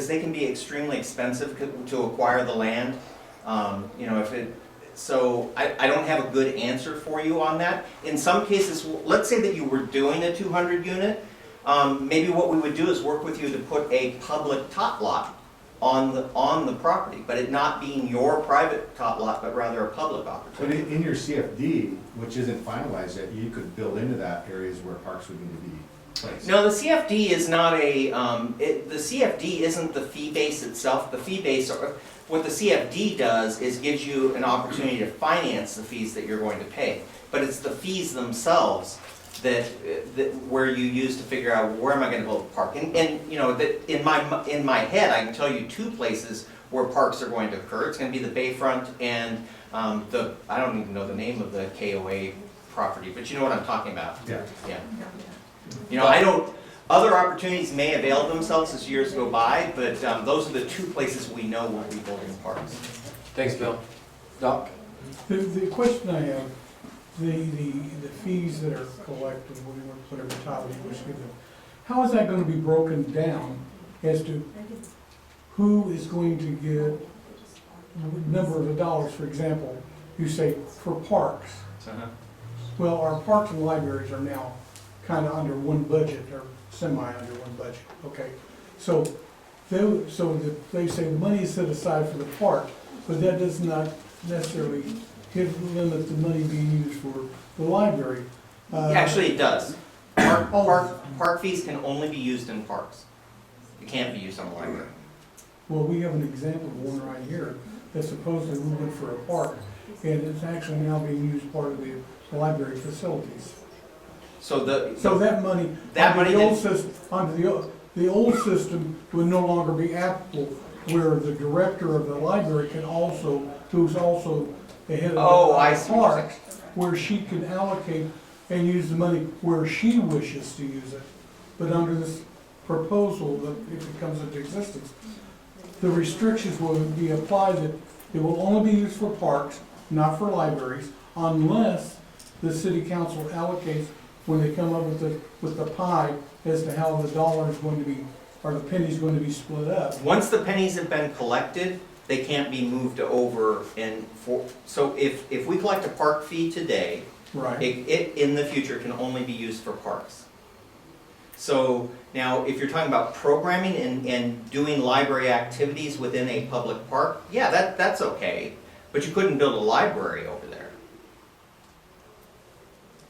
they can be extremely expensive to acquire the land. You know, so I don't have a good answer for you on that. In some cases, let's say that you were doing a 200 unit, maybe what we would do is work with you to put a public tot lot on the property, but it not being your private tot lot, but rather a public But opportunity. in your CFD, which isn't finalized yet, you could build into that areas where parks would need to be placed. No, the CFD is not the CFD isn't the fee base itself. The fee base, what the CFD does is gives you an opportunity to finance the fees that you're going to pay. But it's the fees themselves that where you use to figure out where am I going to build a park. And you know, that in my head, I can tell you 2 places where parks are going to occur. It's going to be the Bayfront and I don't even know the name of the KOA property, but you know what I'm talking about. Yeah. Yeah. You know, other opportunities may avail themselves as years go by, but those are the 2 places we know will be building parks. Thanks, Bill. Doc? The question I have, the fees that are collected, whatever title you wish to give them, how is that gonna be broken down as to who is going to get the number of the dollars? For example, you say for parks. Well, our parks and libraries are now kind of under one budget, or semi under one budget, okay? So they say the money is set aside for the park, but that does not necessarily limit the money being used for the library. Actually, it does. Park fees can only be used in parks. It can't be used on the library. Well, we have an example of one right here that supposedly we went for a park, and it's actually now being used part of the library facilities. So that money, under the old system would no longer be applicable, where the director of the library can also, who's also the head of I the see what you're park, where she can allocate and use the money where she wishes to use it. But under this proposal, that if it comes into existence, the restrictions will be applied that it will only be used for parks, not for libraries, unless the city council allocates when they come up with the pie as to how the dollar is going to be, or the penny's going to be split up. Once the pennies have been collected, they can't be moved over so if we collect a park fee today, Right. it in the future can only be used for parks. So now, if you're talking about programming and doing library activities within a public park, yeah, that's okay, but you couldn't build a library over there.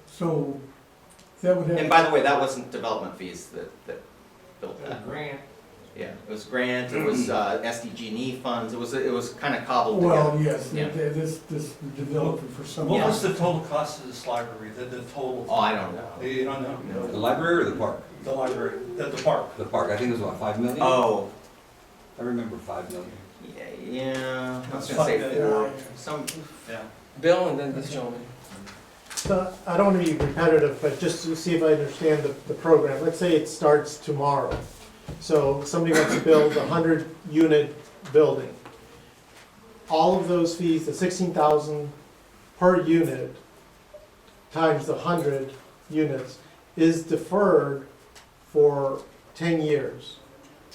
So that would have. And by the way, that wasn't development fees that built that. Grant. Yeah, it was grant, it was SDG&E funds, it was kind of cobbled together. Well, yes, Yeah. this development for some. What was the total cost of this library, the total? Oh, I don't know. You don't know? The library or the park? The library, the park. The park, I think it was about 5 million? Oh, I remember 5 million. yeah, I was That's gonna say fine, 4, some, Yeah. Bill, and then this gentleman. So I don't want to be repetitive, but just to see if I understand the program. Let's say it starts tomorrow. So somebody wants to build a 100-unit building. All of those fees, the $16,000 per unit times the 100 units, is deferred for 10 years,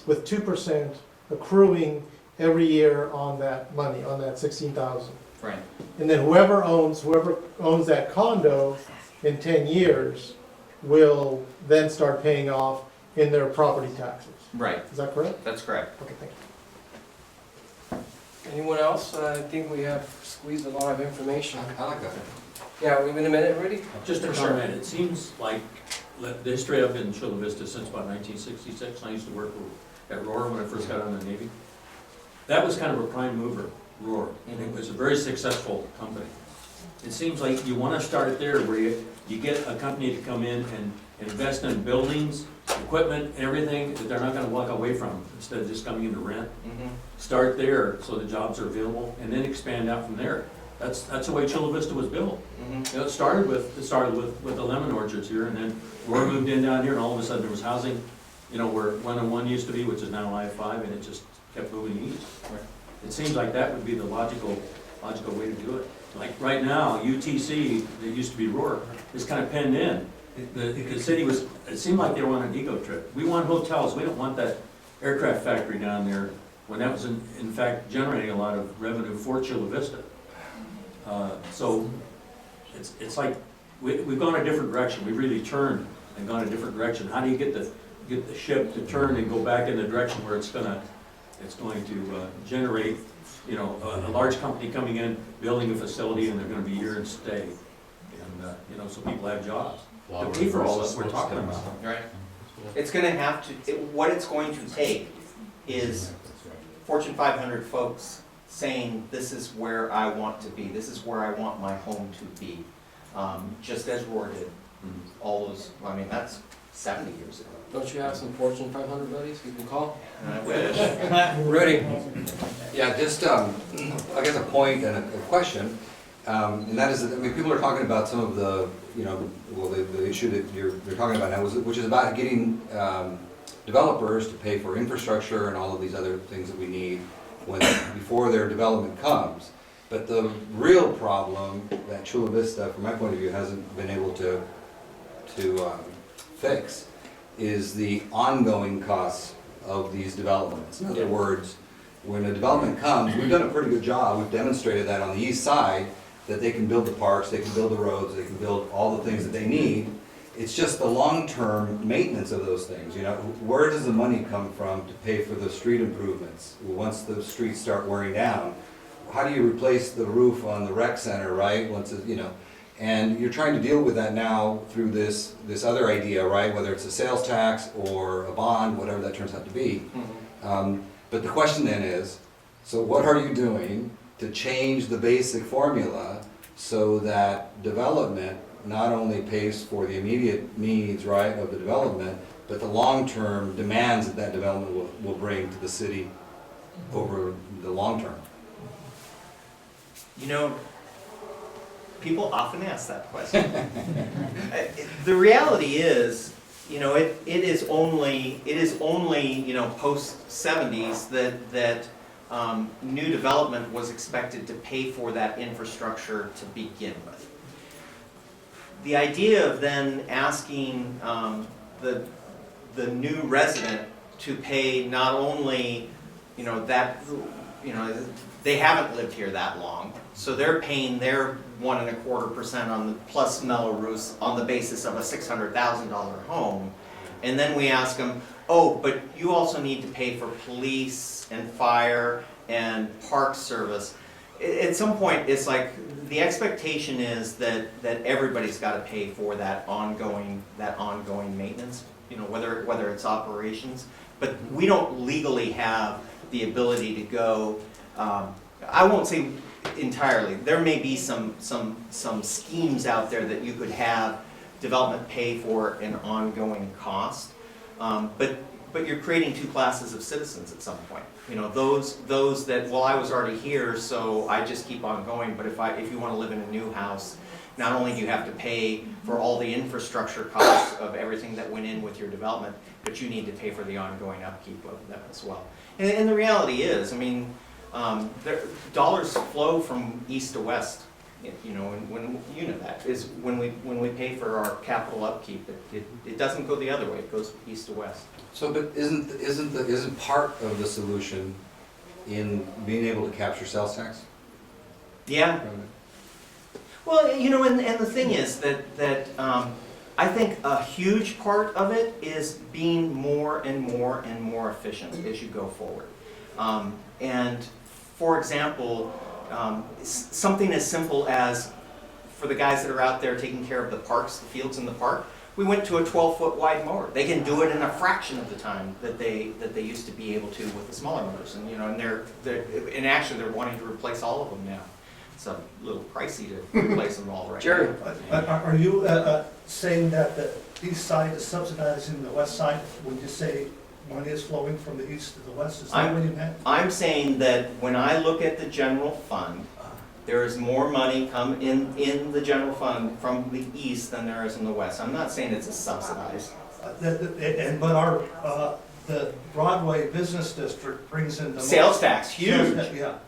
with 2% accruing every year on that money, on that 16,000. Right. And then whoever owns that condo in 10 years will then start paying off in their property taxes. Right, Is that correct? that's correct. Okay, thank you. Anyone else? I think we have squeezed a lot of information. I like that. Yeah, we have a minute, ready? Just a comment, it seems like the history I've been in Chula Vista since about 1966. I used to work at Roar when I first got out of the Navy. That was kind of a prime mover, Roar, and it was a very successful company. It seems like you want to start there where you get a company to come in and invest in buildings, equipment, everything that they're not going to walk away from instead of just coming in to rent. Start there so the jobs are available and then expand out from there. That's the way Chula Vista was built. You know, it started with the lemon orchards here, and then Roar moved in down here, and all of a sudden there was housing, you know, where 101 used to be, which is now I-5, and it just kept moving east. It seems like that would be the logical way to do it. Like right now, UTC, that used to be Roar, is kind of penned in. The city was, it seemed like they were on an ego trip. We want hotels, we don't want that aircraft factory down there, when that was in fact generating a lot of revenue for Chula Vista. So it's like we've gone a different direction. We've really turned and gone a different direction. How do you get the ship to turn and go back in the direction where it's going to generate, you know, a large company coming in, building a facility, and they're going to be here and stay, and you know, so people have jobs to pay for all that we're talking about. Right. It's gonna have to, what it's going to take is Fortune 500 folks saying, this is where I want to be, this is where I want my home to be, just as Roar did. All those, I mean, that's 70 years ago. Don't you have some Fortune 500 buddies you can call? I wish. Rudy? Yeah, just, I guess a point and a question, and that is, that, I mean, people are talking about some of the, you know, well, the issue that you're talking about now, which is about getting developers to pay for infrastructure and all of these other things that we need before their development comes. But the real problem that Chula Vista, from my point of view, hasn't been able to fix is the ongoing costs of these developments. In other words, when a development comes, we've done a pretty good job, we've demonstrated that on the east side, that they can build the parks, they can build the roads, they can build all the things that they need. It's just the long-term maintenance of those things, you know. Where does the money come from to pay for the street improvements? Once the streets start wearing down, how do you replace the roof on the rec center, right? Once it, you know, and you're trying to deal with that now through this other idea, right? Whether it's a sales tax or a bond, whatever that turns out to be. But the question then is, so what are you doing to change the basic formula so that development not only pays for the immediate needs, right, of the development, but the long-term demands that development will bring to the city over the long term? You know, people often ask that question. The reality is, you know, it is only, you know, post-70s that new development was expected to pay for that infrastructure to begin with. The idea of then asking the new resident to pay not only, you know, that, you know, they haven't lived here that long, so they're paying their 1.25% on the plus Mello Roos on the basis of a $600,000 home, and then we ask them, oh, but you also need to pay for police and fire and park service. At some point, it's like the expectation is that everybody's got to pay for that ongoing maintenance, you know, whether it's operations. But we don't legally have the ability to go. I won't say entirely. There may be some schemes out there that you could have development pay for an ongoing cost, but you're creating two classes of citizens at some point. You know, those that, well, I was already here, so I just keep on going. But if you want to live in a new house, not only do you have to pay for all the infrastructure costs of everything that went in with your development, but you need to pay for the ongoing upkeep of them as well. And the reality is, I mean, dollars flow from east to west You know, and when, you know that, is when we pay for our capital upkeep, it doesn't go the other way, it goes east to west. So, but isn't part of the solution in being able to capture sales tax? Yeah. Well, you know, and the thing is that I think a huge part of it is being more and more and more efficient as you go forward. And for example, something as simple as, for the guys that are out there taking care of the parks, the fields in the park, we went to a 12-foot wide mower. They can do it in a fraction of the time that they used to be able to with the smaller mowers. And you know, and they're wanting to replace all of them now. It's a little pricey to replace them all right Jerry. now. Are you saying that the east side is subsidizing the west side when you say money is flowing from the east to the west? Is that what you meant? I'm saying that when I look at the general fund, there is more money come in the general fund from the east than there is in the west. I'm not saying it's a subsidized. But the Broadway Business District brings in the most. Sales tax, huge.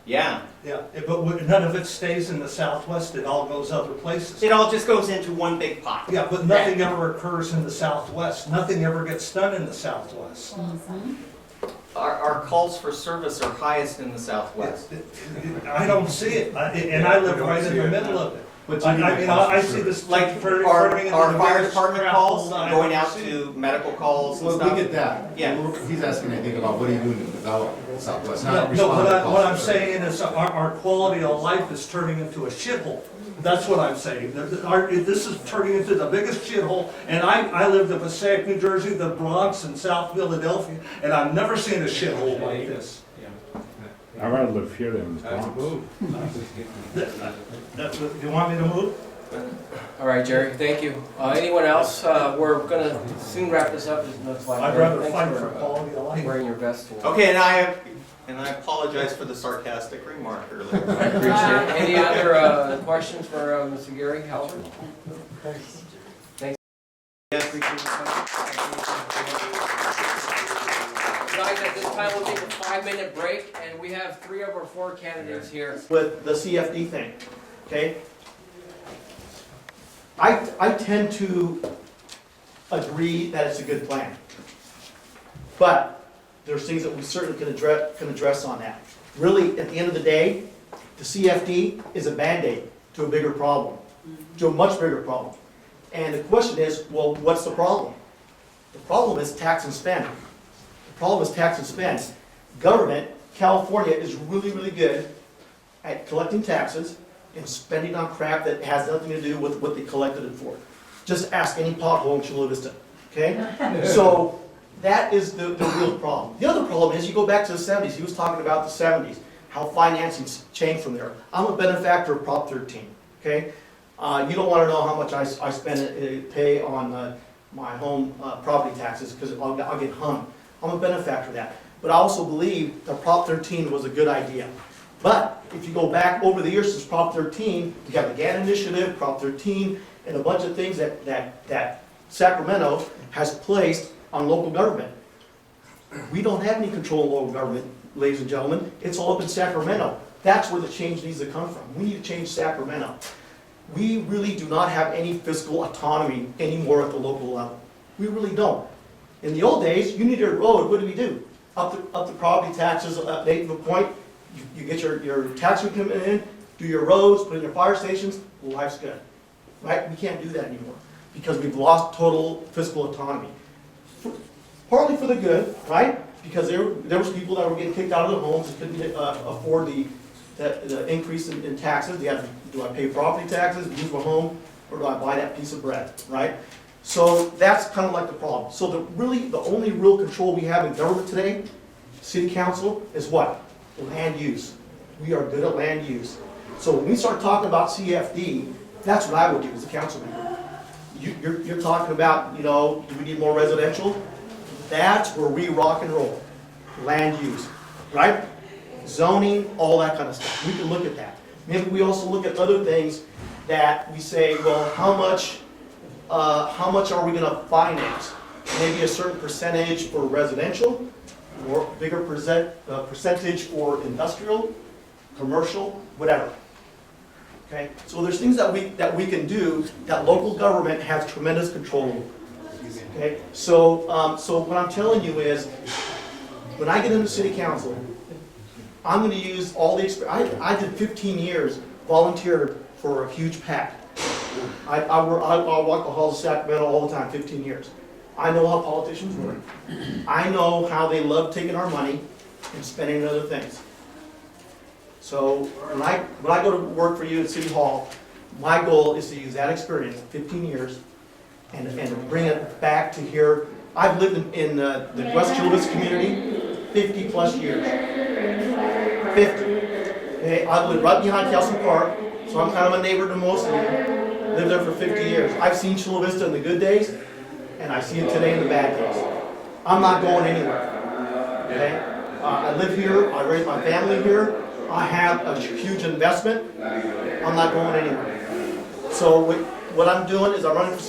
Yeah, Yeah. but none of it stays in the southwest, it all goes other places. It all just goes into one big pot. Yeah, but nothing ever occurs in the southwest, nothing ever gets done in the southwest. Our calls for service are highest in the southwest. I don't see it, and I live right in the middle of it. But I see this Like turning our into fire the department biggest calls, crap going I've out ever seen. to medical calls and Well, stuff. we get that. Yeah. He's asking, I think, about what are you doing to develop Southwest, No, not no, respond to calls. what I'm saying is our quality of life is turning into a shithole. That's what I'm saying. This is turning into the biggest shithole, and I lived in Passaic, New Jersey, the Bronx, and South Philadelphia, and I've never seen a shithole like this. I rather live here than in Bronx. You want me to move? All right, Jerry, thank you. Anyone else? We're gonna soon wrap this up. There's no slide. I'd rather Thanks fight for quality of life. wearing your vest today. Okay, and I apologize for the sarcastic remark earlier. I appreciate it. Any other questions for Mr. Gary Halbert? Thanks. Yeah, appreciate it. Guys, at this time, we'll take a 5-minute break, and we have 3 of our 4 candidates here. With the CFD thing, okay? I tend to agree that it's a good plan. But there's things that we certainly can address on that. Really, at the end of the day, the CFD is a Band-Aid to a bigger problem, to a much bigger problem. And the question is, well, what's the problem? The problem is tax and spend. The problem is tax and spend. Government, California is really, really good at collecting taxes and spending on crap that has nothing to do with what they collected it for. Just ask any pothole in Chula Vista, okay? So that is the real problem. The other problem is you go back to the 70s. He was talking about the 70s, how financing's changed from there. I'm a benefactor of Prop 13, okay? You don't want to know how much I pay on my home property taxes because I'll get hung. I'm a benefactor of that. But I also believe that Prop 13 was a good idea. But if you go back over the years since Prop 13, you have the GAN initiative, Prop 13, and a bunch of things that Sacramento has placed on local government. We don't have any control of local government, ladies and gentlemen. It's all up in Sacramento. That's where the change needs to come from. We need to change Sacramento. We really do not have any fiscal autonomy anymore at the local level. We really don't. In the old days, you needed a road, what did we do? Up the property taxes, update to a point, you get your tax income in, do your roads, put in your fire stations, life's good. Right? We can't do that anymore because we've lost total fiscal autonomy. Partly for the good, right? Because there was people that were getting kicked out of their homes and couldn't afford the increase in taxes. They had to, do I pay property taxes, lose my home, or do I buy that piece of bread, right? So that's kind of like the problem. So the only real control we have in government today, city council, is what? Land use. We are good at land use. So when we start talking about CFD, that's what I would do as a council member. You're talking about, you know, do we need more residential? That's where we rock and roll. Land use, right? Zoning, all that kind of stuff. We can look at that. Maybe we also look at other things that we say, well, how much are we going to finance? Maybe a certain percentage for residential, or bigger percentage for industrial, commercial, whatever. Okay, so there's things that we can do that local government has tremendous control over. Okay, so so what I'm telling you is, when I get into city council, I'm going to use all the experience. I did 15 years volunteer for a huge PAC. I walk the halls of Sacramento all the time, 15 years. I know how politicians work. I know how they love taking our money and spending it on other things. So when I go to work for you at City Hall, my goal is to use that experience, 15 years, and bring it back to here. I've lived in the West Chula Vista community 50 plus years. 50. Okay, I live right behind Kelson Park, so I'm kind of a neighbor to most of you. Lived there for 50 years. I've seen Chula Vista in the good days, and I see it today in the bad days. I'm not going anywhere. Okay? I live here. I raised my family here. I have a huge investment. I'm not going anywhere. So what I'm doing is I'm running for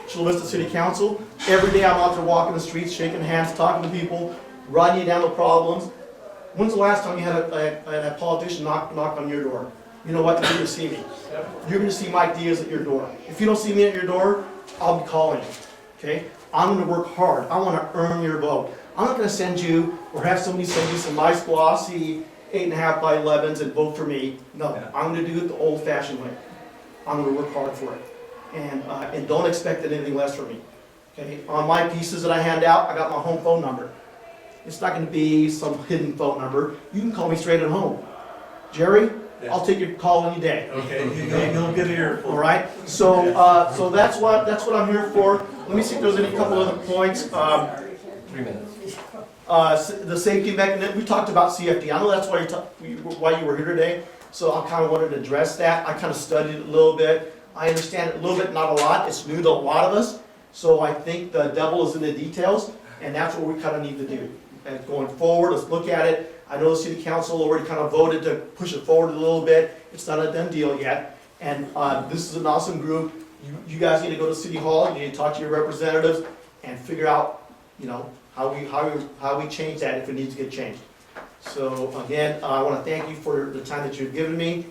Chula Vista City Council. Every day I'm out there walking the streets, shaking hands, talking to people, writing down the problems. When's the last time you had a politician knock on your door? You know what? You're going to see me. You're going to see Mike Diaz at your door. If you don't see me at your door, I'll be calling you. Okay? I'm going to work hard. I want to earn your vote. I'm not going to send you or have somebody send you some nice glossy 8.5 by 11s and vote for me. No, I'm going to do it the old-fashioned way. I'm going to work hard for it. And don't expect anything less from me. Okay? On my pieces that I hand out, I got my home phone number. It's not going to be some hidden phone number. You can call me straight at home. Jerry, I'll take your call any day. Okay, you'll get here. All right. So so that's what I'm here for. Let me see if there's any couple other points. 3 minutes. The safety mechanism. We talked about CFD. I know that's why you were here today. So I kind of wanted to address that. I kind of studied it a little bit. I understand it a little bit, not a lot. It's new to a lot of us. So I think the devil is in the details, and that's what we kind of need to do. And going forward, let's look at it. I know the city council already kind of voted to push it forward a little bit. It's not a done deal yet. And this is an awesome group. You guys need to go to City Hall. You need to talk to your representatives and figure out, you know, how we change that if it needs to get changed. So again, I want to thank you for the time that you've given me.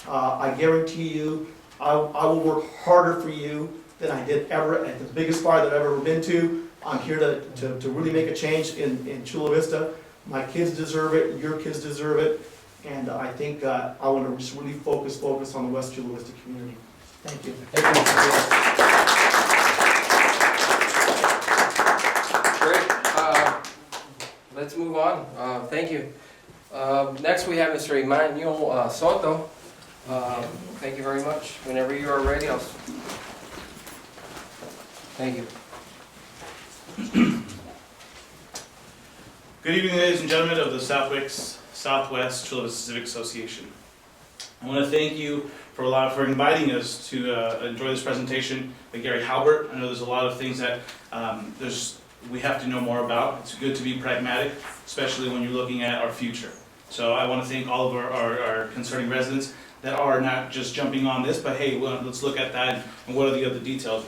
I guarantee you, I will work harder for you than I did ever at the biggest fire that I've ever been to. I'm here to really make a change in Chula Vista. My kids deserve it, your kids deserve it, and I think I want to just really focus on the West Chula Vista community. Thank you. Thank you, Mr. Great. Let's move on. Thank you. Next we have Mr. Emmanuel Soto. Thank you very much. Whenever you are ready, Thank you. Good evening, ladies and gentlemen of the Southwest Chula Vista Civic Association. I want to thank you for inviting us to enjoy this presentation by Gary Halbert. I know there's a lot of things that we have to know more about. It's good to be pragmatic, especially when you're looking at our future. So I want to thank all of our concerning residents that are not just jumping on this, but hey, well, let's look at that and what are the other details.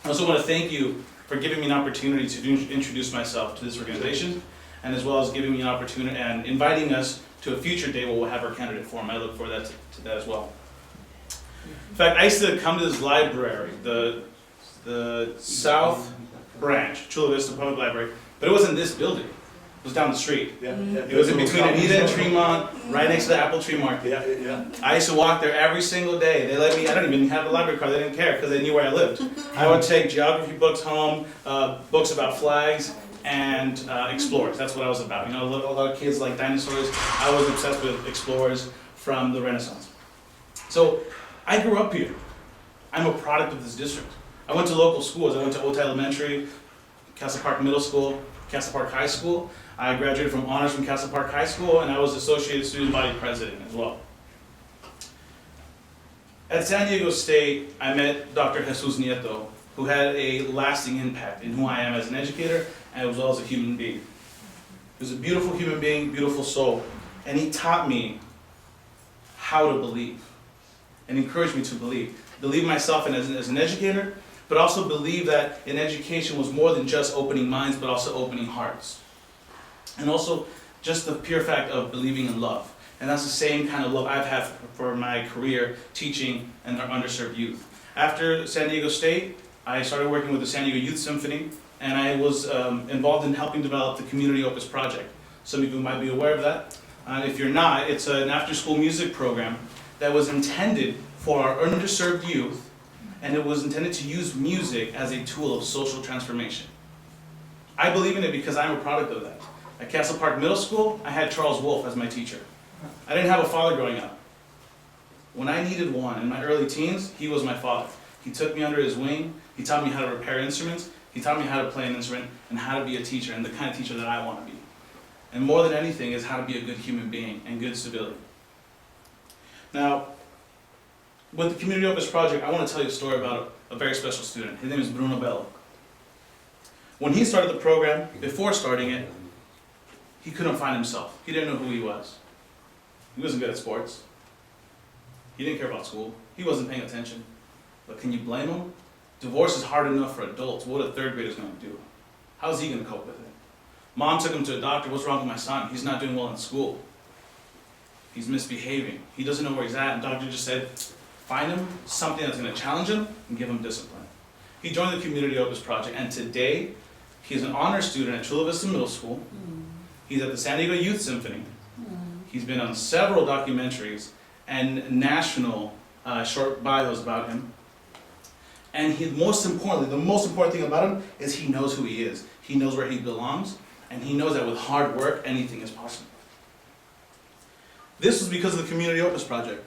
I also want to thank you for giving me an opportunity to introduce myself to this organization, and as well as giving me an opportunity and inviting us to a future day where we'll have our candidate forum. I look forward to that as well. In fact, I used to come to this library, the South Branch, Chula Vista Public Library, but it wasn't this building. It was down the street. It was in between Anita and Tremont, right next to the Apple Tree Market. I used to walk there every single day. They let me, I don't even have a library card, they didn't care because they knew where I lived. I would take geography books home, books about flags, and explorers. That's what I was about. You know, a lot of kids like dinosaurs. I was obsessed with explorers from the Renaissance. So I grew up here. I'm a product of this district. I went to local schools. I went to Ota Elementary, Castle Park Middle School, Castle Park High School. I graduated from honors from Castle Park High School, and I was associate student body president as well. At San Diego State, I met Dr. Jesus Nieto, who had a lasting impact in who I am as an educator and as well as a human being. He was a beautiful human being, beautiful soul, and he taught me how to believe and encouraged me to believe. Believe myself as an educator, but also believe that in education was more than just opening minds, but also opening hearts. And also just the pure fact of believing in love. And that's the same kind of love I've had for my career teaching and our underserved youth. After San Diego State, I started working with the San Diego Youth Symphony, and I was involved in helping develop the Community Opus Project. Some of you might be aware of that. If you're not, it's an after-school music program that was intended for our underserved youth, and it was intended to use music as a tool of social transformation. I believe in it because I'm a product of that. At Castle Park Middle School, I had Charles Wolf as my teacher. I didn't have a father growing up. When I needed one in my early teens, he was my father. He took me under his wing, he taught me how to repair instruments, he taught me how to play an instrument, and how to be a teacher, and the kind of teacher that I want to be. And more than anything is how to be a good human being and good civilian. Now, with the Community Opus Project, I want to tell you a story about a very special student. His name is Bruno Bello. When he started the program, before starting it, he couldn't find himself. He didn't know who he was. He wasn't good at sports. He didn't care about school. He wasn't paying attention. But can you blame him? Divorce is hard enough for adults. What a third grader is going to do? How's he going to cope with it? Mom took him to a doctor. What's wrong with my son? He's not doing well in school. He's misbehaving. He doesn't know where he's at. And the doctor just said, find him something that's going to challenge him and give him discipline. He joined the Community Opus Project, and today he's an honor student at Chula Vista Middle School. He's at the San Diego Youth Symphony. He's been on several documentaries and national short bios about him. And most importantly, the most important thing about him is he knows who he is. He knows where he belongs, and he knows that with hard work, anything is possible. This was because of the Community Opus Project.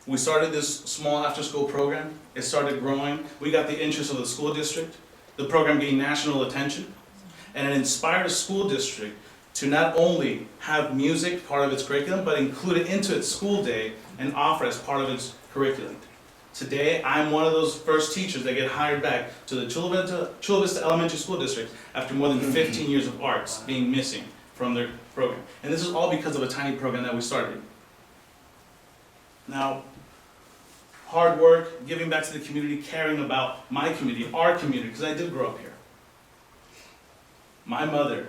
We started this small after-school program. It started growing. We got the interest of the school district. The program gained national attention, and it inspired a school district to not only have music part of its curriculum, but include it into its school day and offer as part of its curriculum. Today, I'm one of those first teachers that get hired back to the Chula Vista Elementary School District after more than 15 years of arts being missing from their program. And this is all because of a tiny program that we started. Now, hard work, giving back to the community, caring about my community, our community, because I did grow up here. My mother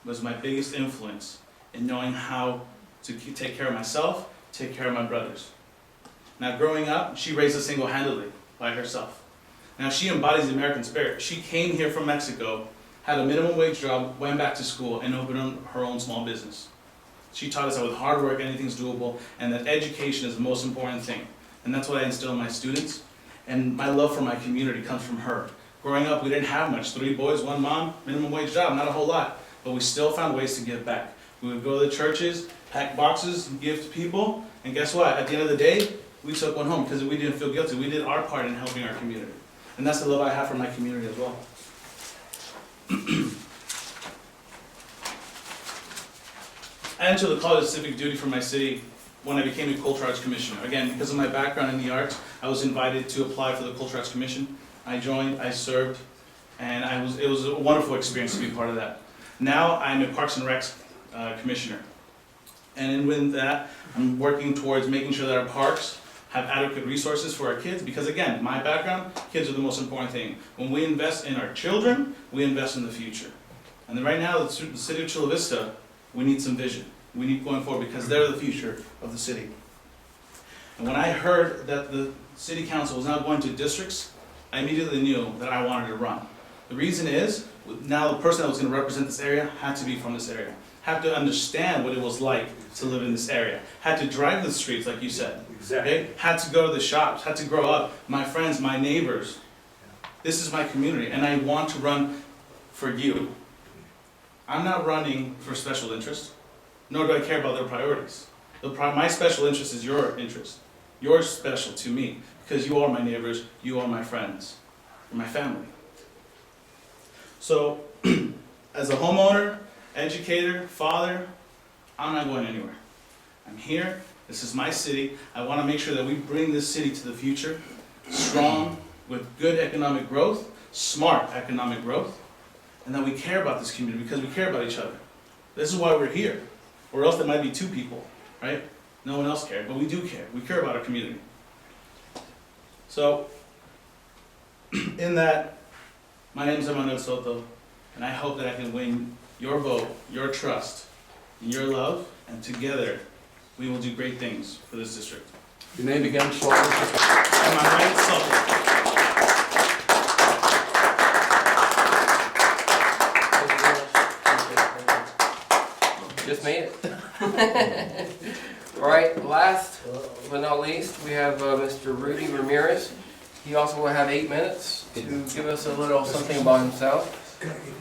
was my biggest influence in knowing how to take care of myself, take care of my brothers. Now, growing up, she raised us single-handedly by herself. Now, she embodies the American spirit. She came here from Mexico, had a minimum wage job, went back to school, and opened her own small business. She taught us that with hard work, anything's doable, and that education is the most important thing. And that's what I instill in my students. And my love for my community comes from her. Growing up, we didn't have much. 3 boys, 1 mom, minimum wage job, not a whole lot. But we still found ways to give back. We would go to the churches, pack boxes, and give to people. And guess what? At the end of the day, we took one home because we didn't feel guilty. We did our part in helping our community. And that's the love I have for my community as well. I entered the College of Civic Duty for my city when I became a Cultural Arts Commissioner. Again, because of my background in the arts, I was invited to apply for the Cultural Arts Commission. I joined, I served, and it was a wonderful experience to be part of that. Now I'm a Parks and Recs Commissioner. And with that, I'm working towards making sure that our parks have adequate resources for our kids, because again, my background, kids are the most important thing. When we invest in our children, we invest in the future. And then right now, the city of Chula Vista, we need some vision. We need going forward because they're the future of the city. And when I heard that the city council was now going to districts, I immediately knew that I wanted to run. The reason is, now the person that was going to represent this area had to be from this area. Had to understand what it was like to live in this area. Had to drive the streets, like you said. Exactly. Okay? Had to go to the shops. Had to grow up. My friends, my neighbors. This is my community, and I want to run for you. I'm not running for special interest, nor do I care about their priorities. My special interest is your interest. You're special to me, because you are my neighbors, you are my friends, you're my family. So, as a homeowner, educator, father, I'm not going anywhere. I'm here, this is my city. I want to make sure that we bring this city to the future, strong, with good economic growth, smart economic growth, and that we care about this community because we care about each other. This is why we're here. Or else there might be 2 people, right? No one else cared, but we do care. We care about our community. So, in that, my name is Emmanuel Soto, and I hope that I can win your vote, your trust, and your love, and together, we will do great things for this district. Your name again, Soto? Emmanuel Soto. Just made it. All right, last but not least, we have Mr. Rudy Ramirez. He also will have 8 minutes to give us a little something about himself. Thank you.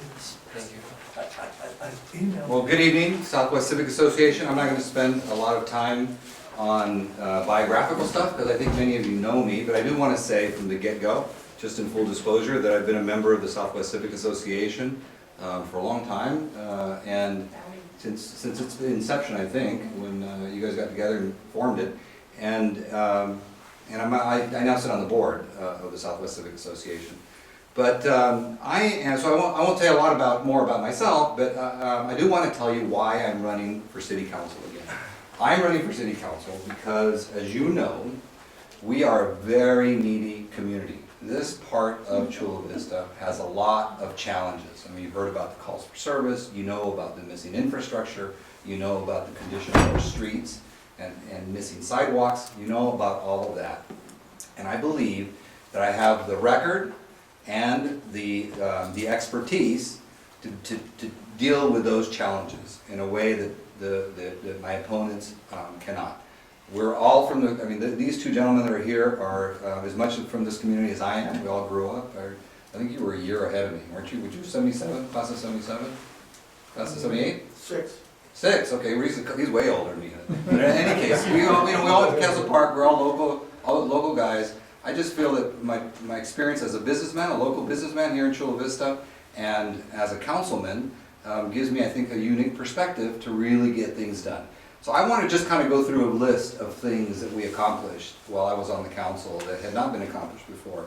Well, good evening, Southwest Civic Association. I'm not going to spend a lot of time on biographical stuff because I think many of you know me, but I do want to say from the get-go, just in full disclosure, that I've been a member of the Southwest Civic Association for a long time, and since its inception, I think, when you guys got together and formed it, and I now sit on the board of the Southwest Civic Association. But I won't tell you a lot more about myself, but I do want to tell you why I'm running for City Council again. I'm running for City Council because, as you know, we are a very needy community. This part of Chula Vista has a lot of challenges. I mean, you've heard about the calls for service, you know about the missing infrastructure, you know about the condition of our streets and missing sidewalks, you know about all of that. And I believe that I have the record and the expertise to deal with those challenges in a way that my opponents cannot. We're all from the, I mean, these two gentlemen that are here are as much from this community as I am. We all grew up. I think you were a year ahead of me, weren't you? Were you 77, class of 77? Class of 78? 6, okay, he's way older than me. But in any case, we all went to Castle Park, we're all local guys. I just feel that my experience as a businessman, a local businessman here in Chula Vista, and as a councilman, gives me, I think, a unique perspective to really get things done. So I want to just kind of go through a list of things that we accomplished while I was on the council that had not been accomplished before.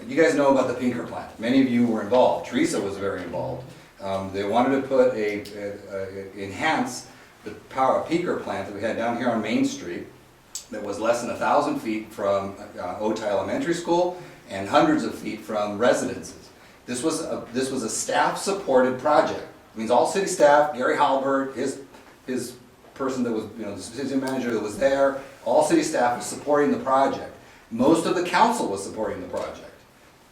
You guys know about the Pinker plant. Many of you were involved. Teresa was very involved. They wanted to put enhance the power Pinker plant that we had down here on Main Street that was less than 1,000 feet from Otay Elementary School and hundreds of feet from residences. This was a staff-supported project. It means all city staff, Gary Halbert, his person that was, the city manager that was there, all city staff was supporting the project. Most of the council was supporting the project.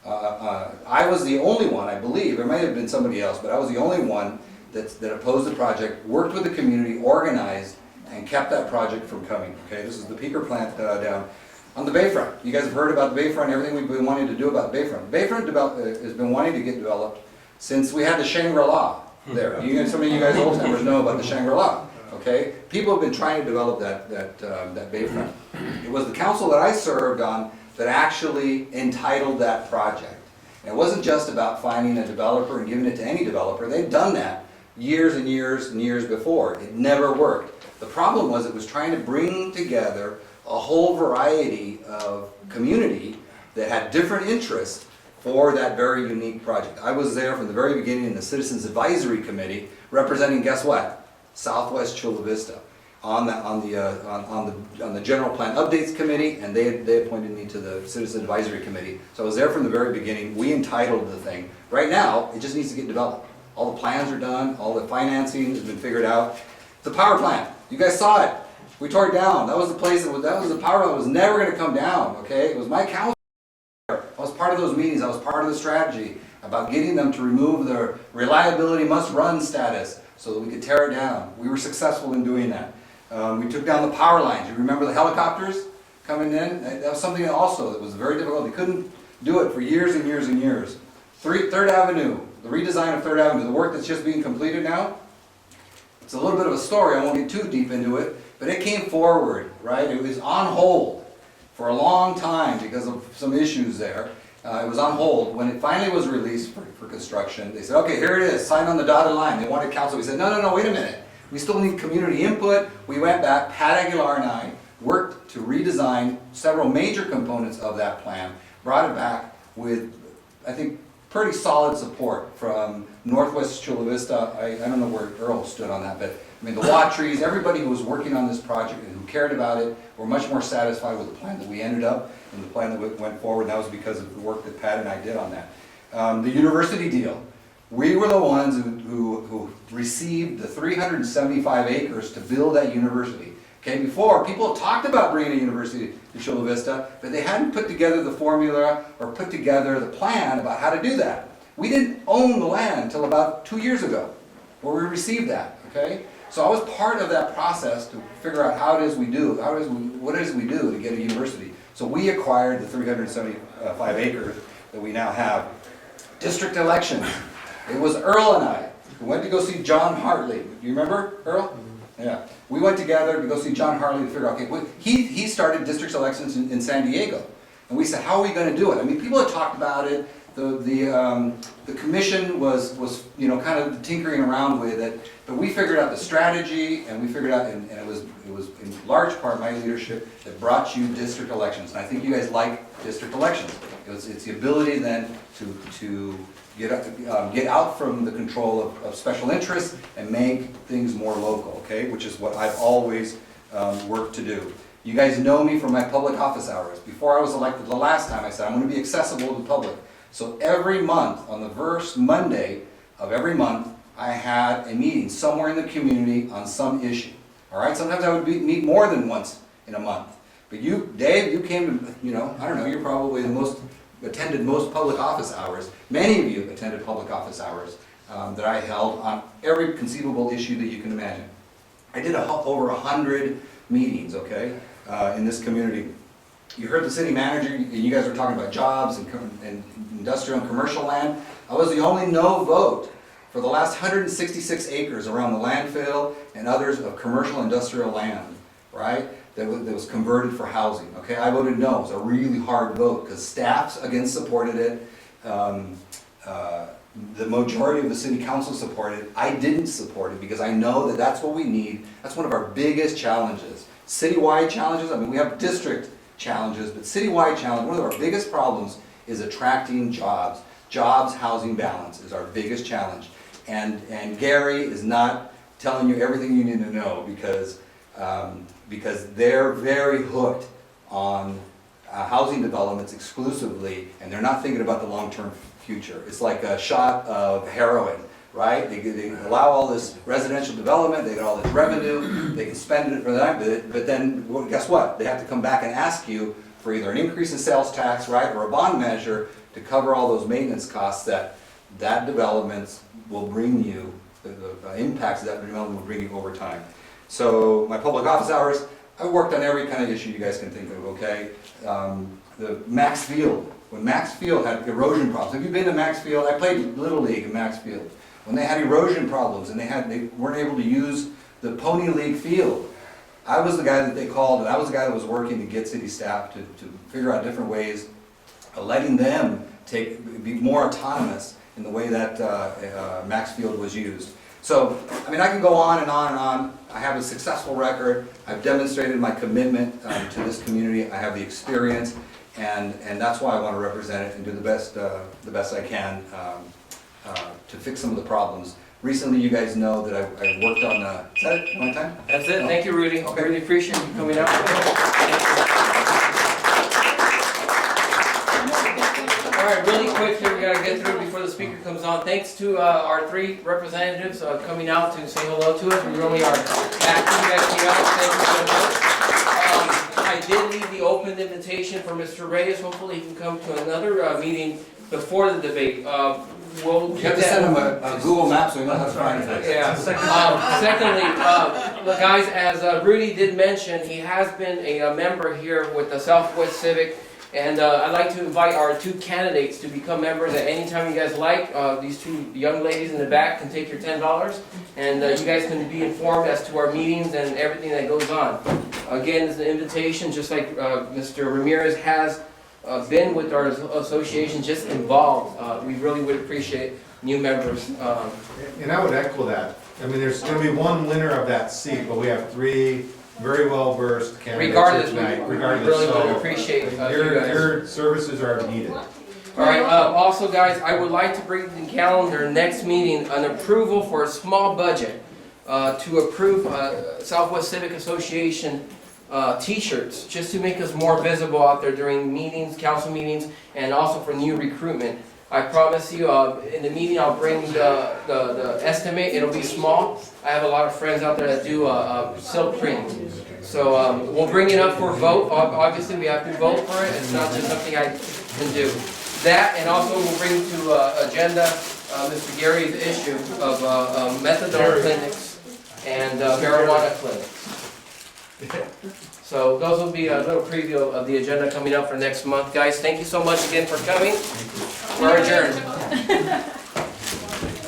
I was the only one, I believe, there might have been somebody else, but I was the only one that opposed the project, worked with the community, organized, and kept that project from coming. Okay, this is the Pinker plant down on the Bayfront. You guys have heard about the Bayfront, everything we've been wanting to do about the Bayfront. The Bayfront has been wanting to get developed since we had the Shangri-La there. Some of you guys old timers know about the Shangri-La. Okay, people have been trying to develop that Bayfront. It was the council that I served on that actually entitled that project. And it wasn't just about finding a developer and giving it to any developer. They'd done that years and years and years before. It never worked. The problem was it was trying to bring together a whole variety of community that had different interests for that very unique project. I was there from the very beginning in the Citizens Advisory Committee representing, guess what? Southwest Chula Vista on the General Plan Updates Committee, and they appointed me to the Citizen Advisory Committee. So I was there from the very beginning. We entitled the thing. Right now, it just needs to get developed. All the plans are done, all the financing has been figured out. The power plant, you guys saw it. We tore it down. That was the place that was the power plant was never going to come down. Okay, it was my council. I was part of those meetings. I was part of the strategy about getting them to remove the reliability must run status so that we could tear it down. We were successful in doing that. We took down the power lines. You remember the helicopters coming in? That was something also that was very difficult. They couldn't do it for years and years and years. Third Avenue, the redesign of Third Avenue, the work that's just being completed now. It's a little bit of a story. I won't get too deep into it, but it came forward, right? It was on hold for a long time because of some issues there. It was on hold. When it finally was released for construction, they said, okay, here it is, sign on the dotted line. They wanted council. We said, no, wait a minute. We still need community input. We went back, Pat Aguilar and I worked to redesign several major components of that plan, brought it back with, I think, pretty solid support from Northwest Chula Vista. I don't know where Earl stood on that, but I mean the Wattries, everybody who was working on this project and who cared about it were much more satisfied with the plan that we ended up and the plan that went forward, and that was because of the work that Pat and I did on that. The university deal. We were the ones who received the 375 acres to build that university. Okay, before, people talked about bringing a university to Chula Vista, but they hadn't put together the formula or put together the plan about how to do that. We didn't own the land until about 2 years ago, where we received that, okay? So I was part of that process to figure out what it is we do to get a university. So we acquired the 375 acres that we now have. District elections. It was Earl and I who went to go see John Hartley. Do you remember, Earl? Yeah. We went together to go see John Hartley to figure out, okay, he started district elections in San Diego. And we said, how are we going to do it? I mean, people had talked about it. The commission was kind of tinkering around with it, but we figured out the strategy, and we figured out, and it was in large part my leadership that brought you district elections. And I think you guys like district elections. It's the ability then to get out from the control of special interests and make things more local, okay? Which is what I've always worked to do. You guys know me from my public office hours. Before I was elected the last time, I said I'm going to be accessible to the public. So every month, on the first Monday of every month, I had a meeting somewhere in the community on some issue. All right? Sometimes I would meet more than once in a month. But you, Dave, you came to, I don't know, you're probably attended most public office hours. Many of you attended public office hours that I held on every conceivable issue that you can imagine. I did over 100 meetings, okay, in this community. You heard the city manager, and you guys were talking about jobs and industrial and commercial land. I was the only no vote for the last 166 acres around the landfill and others of commercial industrial land, right, that was converted for housing, okay? I voted no. It was a really hard vote because staffs, again, supported it. The majority of the city council supported it. I didn't support it because I know that that's what we need. That's one of our biggest challenges. Citywide challenges, I mean, we have district challenges, but citywide challenge, one of our biggest problems is attracting jobs. Jobs, housing balance is our biggest challenge. And Gary is not telling you everything you need to know because they're very hooked on housing developments exclusively, and they're not thinking about the long-term future. It's like a shot of heroin, right? They allow all this residential development, they get all this revenue, they can spend it for that, but then, well, guess what? They have to come back and ask you for either an increase in sales tax, right, or a bond measure to cover all those maintenance costs that development will bring you, the impacts that development will bring you over time. So my public office hours, I worked on every kind of issue you guys can think of, okay? The Max Field, when Max Field had erosion problems. Have you been to Max Field? I played Little League in Max Field. When they had erosion problems and they weren't able to use the Pony League field, I was the guy that they called, and I was the guy that was working to get city staff to figure out different ways of letting them be more autonomous in the way that Max Field was used. So, I mean, I can go on and on and on. I have a successful record. I've demonstrated my commitment to this community. I have the experience, and that's why I want to represent it and do the best I can to fix some of the problems. Recently, you guys know that I worked on, is that it? My time? That's it. Thank you, Rudy. Okay. Really appreciate you coming out. All right, really quick here, we gotta get through before the speaker comes on. Thanks to our three representatives coming out to say hello to us. We really are happy you guys came out. Thank you so much. I did leave the open invitation for Mr. Reyes. Hopefully he can come to another meeting before the debate. We'll You have to send them a Google Maps so you know how to find it. Yeah. Secondly, look, guys, as Rudy did mention, he has been a member here with the Southwest Civic, and I'd like to invite our two candidates to become members at any time you guys like. These two young ladies in the back can take your $10, and you guys can be informed as to our meetings and everything that goes on. Again, it's an invitation, just like Mr. Ramirez has been with our association, just involved. We really would appreciate new members. And I would echo that. I mean, there's going to be one winner of that seat, but we have three very well-versed candidates tonight. We really would appreciate your services are needed. All right. Also, guys, I would like to bring to the calendar next meeting an approval for a small budget to approve Southwest Civic Association t-shirts, just to make us more visible out there during meetings, council meetings, and also for new recruitment. I promise you, in the meeting, I'll bring the estimate, it'll be small. I have a lot of friends out there that do silk printing. So we'll bring it up for vote. Obviously, we have to vote for it. It's not just something I can do. That, and also we'll bring to agenda Mr. Gary's issue of methadone clinics and marijuana clinics. So those will be a little preview of the agenda coming up for next month. Guys, thank you so much again for coming. We're adjourned.